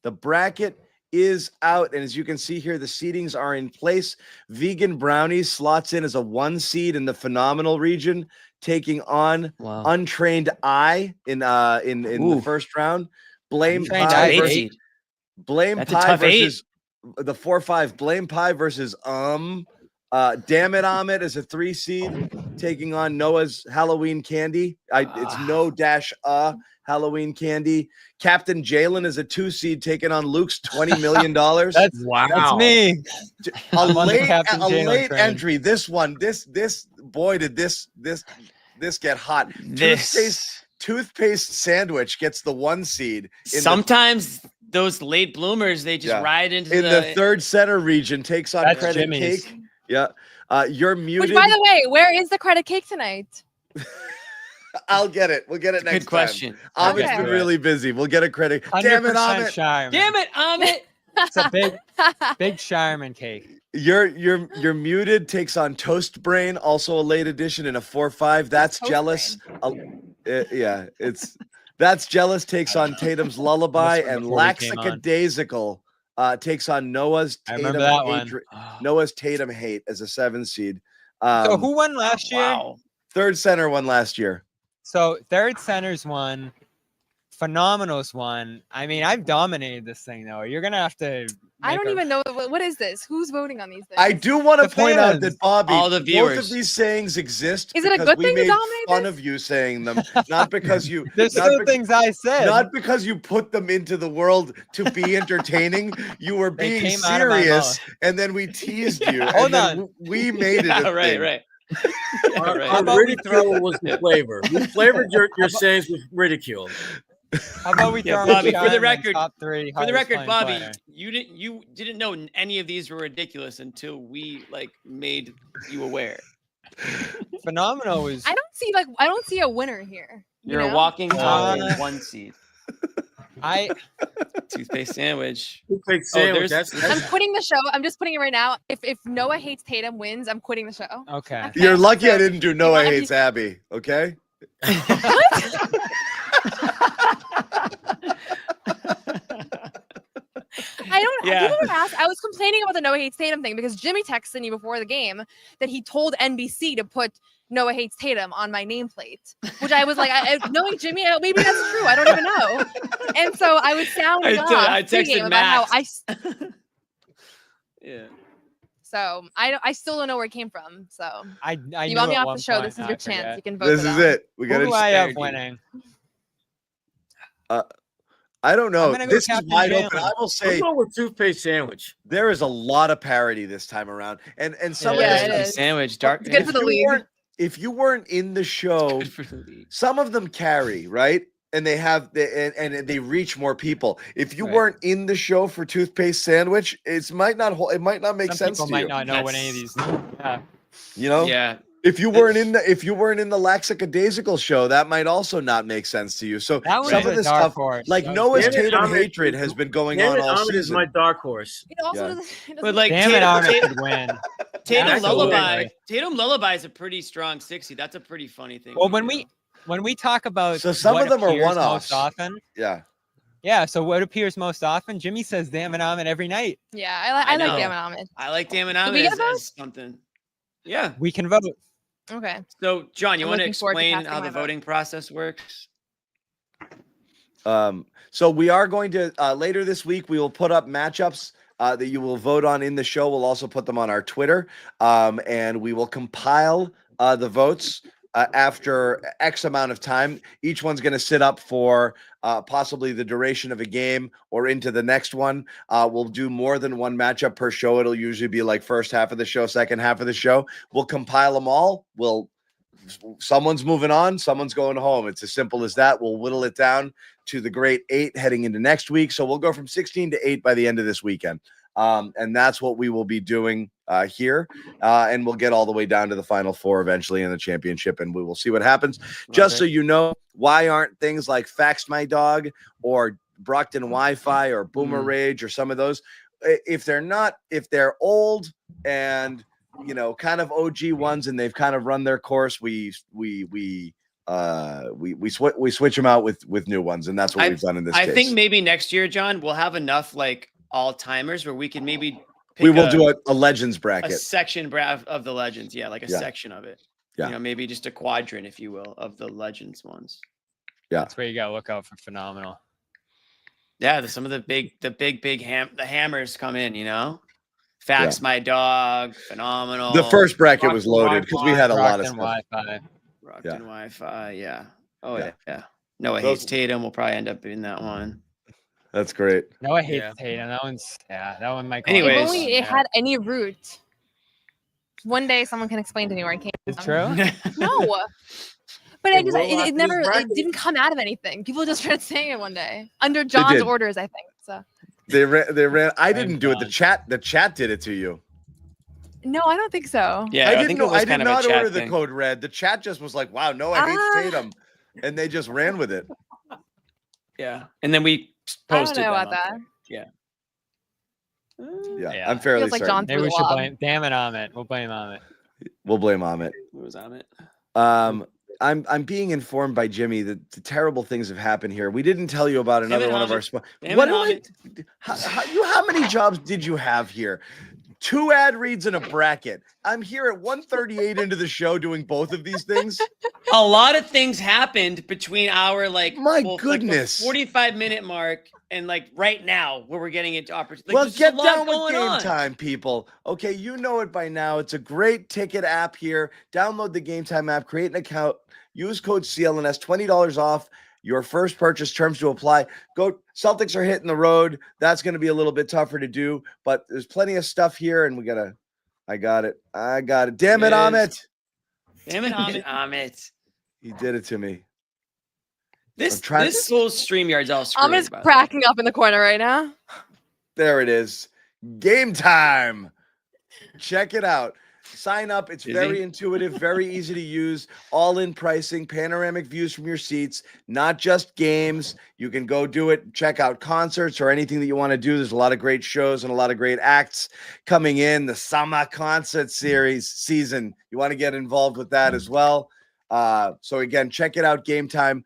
The bracket is out, and as you can see here, the seedings are in place. Vegan Brownies slots in as a 1 seed in the phenomenal region, taking on Untrained Eye in the first round. Blame Pie versus the 4-5. Blame Pie versus Damn It Ahmed is a 3 seed, taking on Noah's Halloween Candy. It's no dash Halloween Candy. Captain Jalen is a 2 seed, taking on Luke's $20 million. That's me. A late entry. This one, boy, did this get hot. Toothpaste Sandwich gets the 1 seed. Sometimes those late bloomers, they just ride into the third center region, takes on Credit Cake. Yeah. You're muted. Which, by the way, where is the Credit Cake tonight? I'll get it. We'll get it next good question. time. Ahmed's been really busy. We'll get a credit. Damn it, Ahmed. Shireman. Damn it, Ahmed. It's a big Shireman cake. You're muted. Takes on Toast Brain, also a late edition in a 4-5. That's Toast Jealous. That's Jealous. Takes on Tatum's Lullaby, and Laxicadaisical takes on Noah's Tatum Hate as a 7 seed. So who won last year? Wow. Third center won last year. So third center's won. Phenomenal's won. I mean, I've dominated this thing, though. You're going to have to... I don't even know. What is this? Who's voting on these things? I do want to point out that, Bobby, all the viewers, both of these sayings exist. Is it a good thing to dominate fun of you saying them, not because you... There's still things I said. Not because you put them into the world to be entertaining. You were being serious, and then we teased you. Hold on. We made it a thing. Right. Our ridicule was the flavor. We flavored your sayings with ridicule. How about we Yeah, throw Bobby. For the Shireman record, top 3 for the hardest record, playing Bobby, player? you didn't know any of these were ridiculous until we like made you aware. Phenomenal was. I don't see a winner here. You're you a know? walking top Uh, 1 seed. I Toothpaste sandwich. Toothpaste Oh, sandwich. there's. I'm quitting the show. I'm just putting it right now. If Noah Hates Tatum wins, I'm quitting the show. Okay. You're lucky I so didn't do you Noah wanna be- Hates Abby. Okay. I don't. Yeah. People would ask. I was complaining about the Noah Hates Tatum thing because Jimmy texted me before the game that he told NBC to put Noah Hates Tatum on my nameplate, which I was like, knowing Jimmy, maybe that's true. I don't even know. And so I was sounding off I pregame texted about how Max. Yeah. So I still don't know where it came from. So I you knew want me at off one the show. point, This is I your chance. forget. You can vote. This for is that. it. We Who got do I have to. winning? I don't know. gonna go This is Captain wide Jalen. open. I will say Let's go with toothpaste sandwich. there is a lot of parity this time around, and some Yeah, of it this is. Sandwich. Dark. It's good for the league. if you weren't in the show, Good for the league. some of them carry, right? And they have and they reach more people. If you Right. weren't in the show for toothpaste sandwich, it might not make Some sense people to might you. not know what any of these. Yeah. You know, Yeah. if you weren't in the Laxicadaisical show, that might also not make sense to you. So That was some a of this dark stuff, horse. like That was Noah's Damn it, Tatum Ahmed. hatred, has been going Damn on it, all Ahmed is season. my dark horse. It also Yeah. doesn't. It But doesn't like Damn it, Tatum, Ahmed Tatum, could win. Tatum Absolutely. Lullaby. Tatum Lullaby is a pretty strong 60. That's a pretty funny thing. Well, to when do. we talk about So some what of them are appears one-offs. most often. Yeah. Yeah, so what appears most often? Jimmy says "damn it, Ahmed" every night. Yeah, I like know. Damon Ahmed. I like Damon Did Ahmed we get as, a vote? as something. Yeah. We can vote. Okay. So, John, you I'm want to looking forward to explain casting how my the vote. voting process works? So we are going to later this week we will put up matchups that you will vote on in the show. We'll also put them on our Twitter, and we will compile the votes after X amount of time. Each one's going to sit up for possibly the duration of a game or into the next one. We'll do more than one matchup per show. It'll usually be like first half of the show, second half of the show. We'll compile them all. Someone's moving on, someone's going home. It's as simple as that. We'll whittle it down to the great 8 heading into next week. So we'll go from 16 to 8 by the end of this weekend. And that's what we will be doing here. And we'll get all the way down to the final 4 eventually in the championship, and we will see what happens. Just so you know, why aren't things like Faxed My Dog or Brockton Wi-Fi or Boomer Rage or some of those, if they're old and kind of OG ones and they've kind of run their course, we switch them out with new ones, and that's what we've done in this case. I think maybe next year, John, we'll have enough like all timers where we can maybe we will do a legends a bracket. section of the legends. Yeah, like a section of it. Yeah. Maybe just a quadrant, if you will, of the legends ones. Yeah. That's where you gotta look out for phenomenal. Yeah, some of the big hammers come in, Fax My Dog, phenomenal. The first bracket was loaded because we had a lot of stuff. Wi-Fi. Brockton Wi-Fi, yeah. Oh Yeah. yeah. Noah Hates Tatum will probably end up in that one. That's great. Noah Hates Tatum. That one might. Anyways. If only it had any root. One day someone can explain to me where it came It's from. true. No. But It will have it to be never, it bracketed. didn't come out of anything. People just started saying it one day under John's did. orders, I think. So They ran. I didn't do it. The chat did it to you. no, I don't think so. Yeah, I I didn't think know. it was I did kind of a not chat order the thing. code red. The chat just was like, "Wow, Noah hates Tatum," and they just ran with it. Yeah, and then we I don't posted. know them about up that. there. Yeah, I'm fairly Feels like certain. John Maybe threw we the should lob. blame. Damn it, Ahmed. We'll blame Ahmed. We'll blame Amit. What was on it? I'm being informed by Jimmy that the terrible things have happened here. We didn't tell you about another it, one of our Amit. Damn What it, do I? Amit. How many jobs did you have here? 2 ad reads and a bracket. I'm here at 1:38 into the show doing both of these things. A lot of things happened between our My goodness. 45-minute mark and like right now where we're getting into opportunity. Well, get down with game time, people. Okay, you know it by now. It's a great ticket app here. Download the Game Time app, create an account, use code CLNS, $20 off your first purchase. Terms to apply. Go. Celtics are hitting the road. That's going to be a little bit tougher to do, but there's plenty of stuff here, and I got it. Damn it, Amit. Damn it, Amit. He did it to me. This whole StreamYard's all screwed. I'm just cracking up in the corner right now. There it is. Game time. Check it out. Sign up. It's very intuitive, very easy to use. All-in pricing, panoramic views from your seats, not just games. You can go do it, check out concerts or anything that you want to do. There's a lot of great shows and a lot of great acts coming in. The summer concert season. You want to get involved with that as well. So again, check it out. Game time.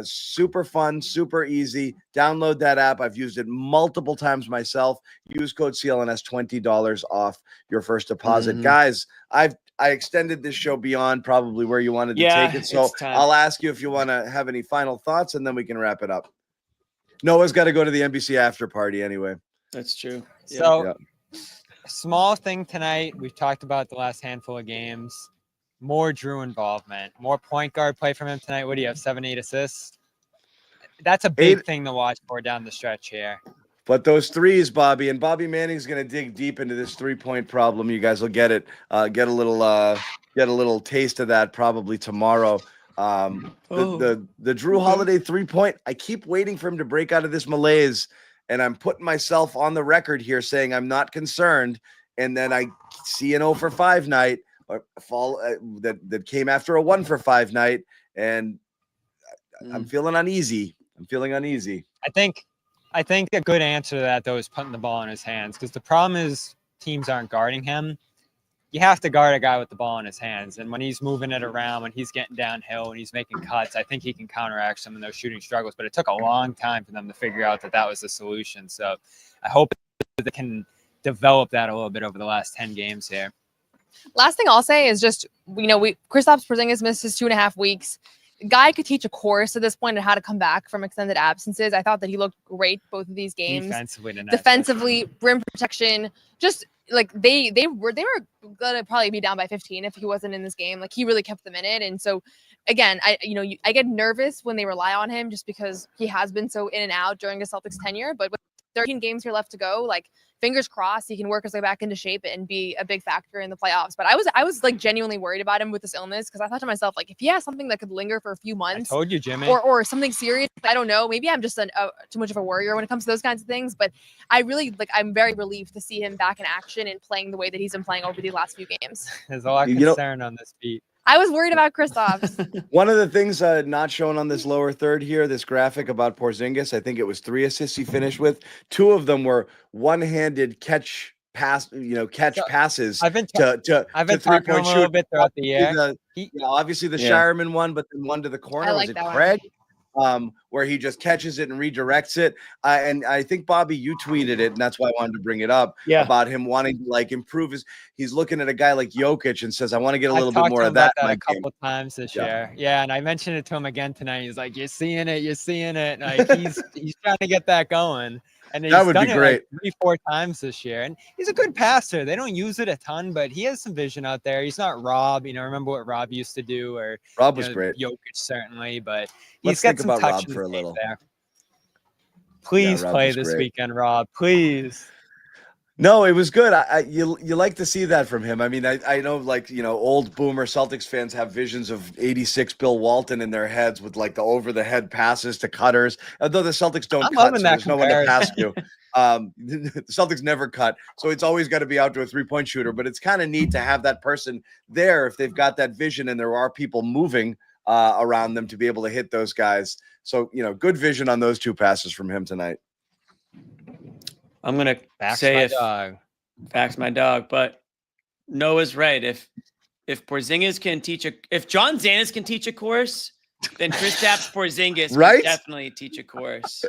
Super fun, super easy. Download that app. I've used it multiple times myself. Use code CLNS, $20 off your first deposit. Guys, I extended this show beyond probably where you wanted to take it. So I'll ask you if you want to have any final thoughts, and then we can wrap it up. Noah's got to go to the NBC after party anyway. That's true. So, small thing tonight. We've talked about the last handful of games. More Drew involvement, more point guard play from him tonight. What do you have? 7-8 assists. That's a big thing to watch for down the stretch here. But those threes, Bobby, and Bobby Manning's going to dig deep into this 3-point problem. You guys will get it. Get a little taste of that probably tomorrow. The Drew Holiday 3-point. I keep waiting for him to break out of this malaise, and I'm putting myself on the record here saying I'm not concerned. And then I see an 0 for 5 night. Or fall that came after a 1 for 5 night, and I'm feeling uneasy. I think a good answer to that though is putting the ball in his hands, because the problem is teams aren't guarding him. You have to guard a guy with the ball in his hands, and when he's moving it around, when he's getting downhill, when he's making cuts, I think he can counteract some of those shooting struggles. But it took a long time for them to figure out that was the solution. So I hope they can develop that a little bit over the last 10 games here. Last thing I'll say is just, Kristaps Porzingis missed his 2.5 weeks. Guy could teach a course at this point on how to come back from extended absences. I thought that he looked great both of these games. Defensively, rim protection, just like they were gonna probably be down by 15 if he wasn't in this game. Like, he really kept them in it. And so again, I get nervous when they rely on him just because he has been so in and out during the Celtics tenure. But with 13 games here left to go, like, fingers crossed he can work his way back into shape and be a big factor in the playoffs. But I was like genuinely worried about him with this illness, because I thought to myself, like, if he has something that could linger for a few months, I told you, Jimmy, or something serious, I don't know. Maybe I'm just too much of a worrier when it comes to those kinds of things. But I'm very relieved to see him back in action and playing the way that he's been playing over the last few games. There's a lot of concern on this beat. I was worried about Kristaps. One of the things not shown on this lower third here, this graphic about Porzingis, I think it was 3 assists he finished with. 2 of them were one-handed passes. I've been talking a little bit throughout the year. Obviously the Shireman one, but then one to the corner. Was it Craig? Where he just catches it and redirects it. And I think, Bobby, you tweeted it, and that's why I wanted to bring it up about him wanting to improve he's looking at a guy like Jokic and says, I want to get a little bit more of that. A couple times this year. Yeah. And I mentioned it to him again tonight. He's like, you're seeing it. Like, he's trying to get that going. And that would be great. Like 3-4 times this year. And he's a good passer. They don't use it a ton, but he has some vision out there. He's not Rob. Remember what Rob used to do? Or Rob was great. Jokic, certainly. But Let's got think some about touch Rob for a little. There. Please play this weekend, Rob. Please. No, it was good. You like to see that from him. I mean, I know, old boomer Celtics fans have visions of 86 Bill Walton in their heads with the over the head passes to cutters. Although the Celtics don't cut, so there's no one to pass to. The Celtics never cut, so it's always got to be out to a 3-point shooter. But it's kind of neat to have that person there if they've got that vision and there are people moving around them to be able to hit those guys. So good vision on those 2 passes from him tonight. I'm going to say facts my dog, but Noah's right. If Porzingis can if John Zanis can teach a course, then Kristaps Porzingis can definitely teach a course.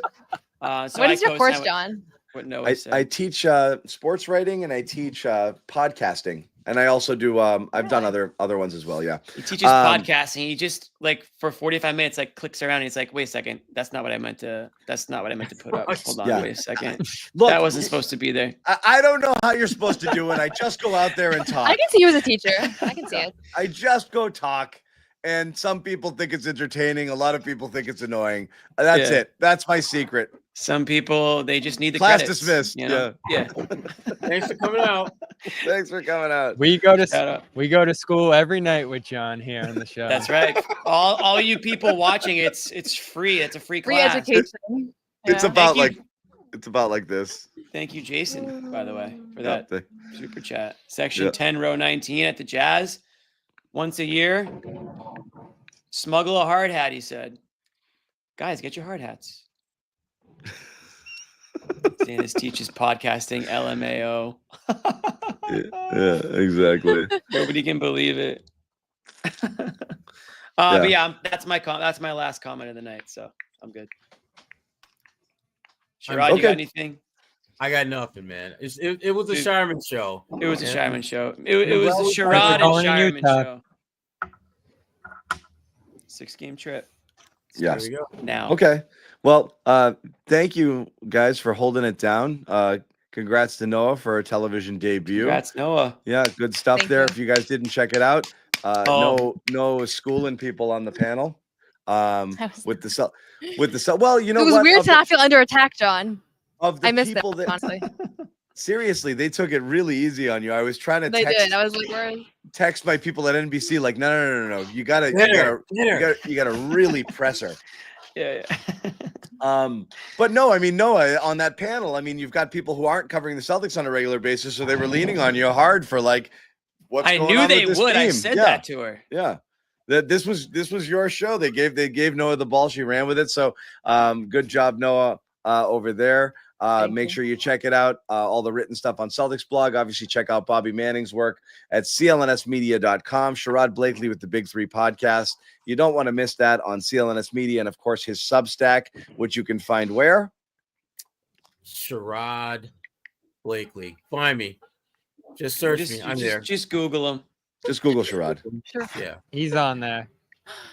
What is your course, John? What Noah said. I teach sports writing and I teach podcasting. And I also do. I've done other ones as well. Yeah, he teaches podcasting. He just for 45 minutes clicks around. And he's like, "Wait a second, that's not what I meant to put up. Hold on, wait a second. Look, that wasn't supposed to be there." I don't know how you're supposed to do it. I just go out there and talk. I can see you as a teacher. I can see it. I just go talk, and some people think it's entertaining. A lot of people think it's annoying. That's it. That's my secret. Some people, they just need the Class credits, dismissed. you know? Yeah. Thanks for coming out. Thanks for coming out. We go to school every night with John here on the show. That's right. All you people watching, it's free. It's a free class. education. It's Yeah. about Thank like this. Thank you, Jason, by the way, for that Yeah, super chat. Section Yeah. 10, row 19 at the Jazz. Once a year, smuggle a hard hat, he said. Guys, get your hard hats. Zanus teaches podcasting, LMAO. Yeah, exactly. Nobody can believe it. Yeah. But yeah, that's my last comment of the night, so I'm good. Sherrod, you got anything? I got nothing, man. It was a Dude, Shireman show. It was a man. Shireman show. It was a Sherrod and Shireman show. 6-game trip. Yes. There we go. Now. Okay. Well, thank you guys for holding it down. Congrats to Noah for her television debut. Congrats, Noah. Yeah, good stuff Thank there. you. If you guys didn't check it out, Noah was schooling people on the panel. With the well, you know It was what? weird Of to the- not feel under attack, John. of the I missed people that, that honestly. seriously, they took it really easy on you. I was trying to They text did. I was like, where? text my people at NBC like, no. You gotta really press her. Yeah. But no, I mean, Noah, on that panel, I mean, you've got people who aren't covering the Celtics on a regular basis, so they were leaning on you hard for like, what's I going knew on they with this would. I team? said Yeah. that to her. Yeah. That this was your show. They gave Noah the ball. She ran with it. So good job, Noah, over there. Make sure you check it out. All the written stuff on Celtics blog. Obviously, check out Bobby Manning's work at clnsmedia.com. Sherrod Blakely with the Big Three podcast. You don't want to miss that on CLNS Media. And of course, his Substack, which you can find where? Sherrod Blakely. Find me. Just search me. I'm there. Just Google him. Just Google Sherrod. Sure. Yeah. He's on there.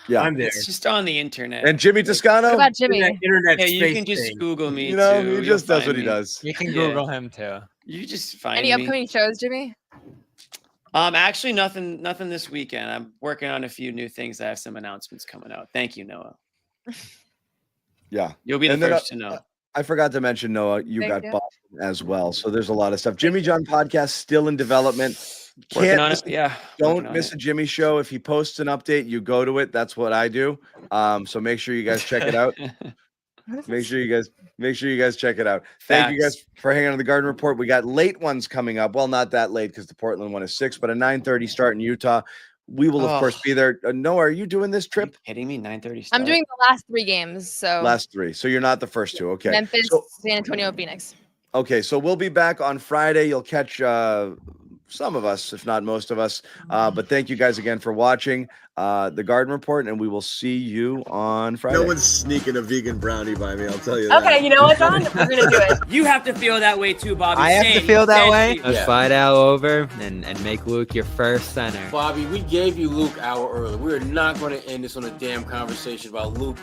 Yeah. I'm there. It's just on the internet. And Jimmy Toscano? What about Jimmy? Internet Yeah, you space can just thing. Google me. You know, too. he You'll just does find what he me. does. You can Yeah. Google him too. You just find Any me. upcoming shows, Jimmy? Actually, nothing this weekend. I'm working on a few new things. I have some announcements coming out. Thank you, Noah. Yeah. You'll be the And then, first to know. I forgot to mention, Noah, you Thank got you. Boston as well. So there's a lot of stuff. Jimmy John podcast still in development. Working on miss it. Yeah. Don't working on miss it. a Jimmy show. If he posts an update, you go to it. That's what I do. So make sure you guys check it out. Make sure you guys check it out. Thank you guys for hanging on the Garden Report. We got late ones coming up. Well, not that late because the Portland one is 6, but a 9:30 start in Utah. We will, of course, be there. Noah, are you doing this trip? Hitting me 9:30. I'm doing the last 3 games. So Last 3. So you're not the first 2. Okay. Memphis, So, San Antonio, Phoenix. okay. So we'll be back on Friday. You'll catch some of us, if not most of us. But thank you guys again for watching the Garden Report, and we will see you on Friday. No one's sneaking a vegan brownie by me, I'll tell you Okay, you know what, John? We're gonna do it. You have to feel that way too, Bobby. I have to Same. feel that Same way. to you. Let's fly out over and make Luke your first center. Bobby, we gave you Luke hour early. We're not going to end this on a damn conversation about Luke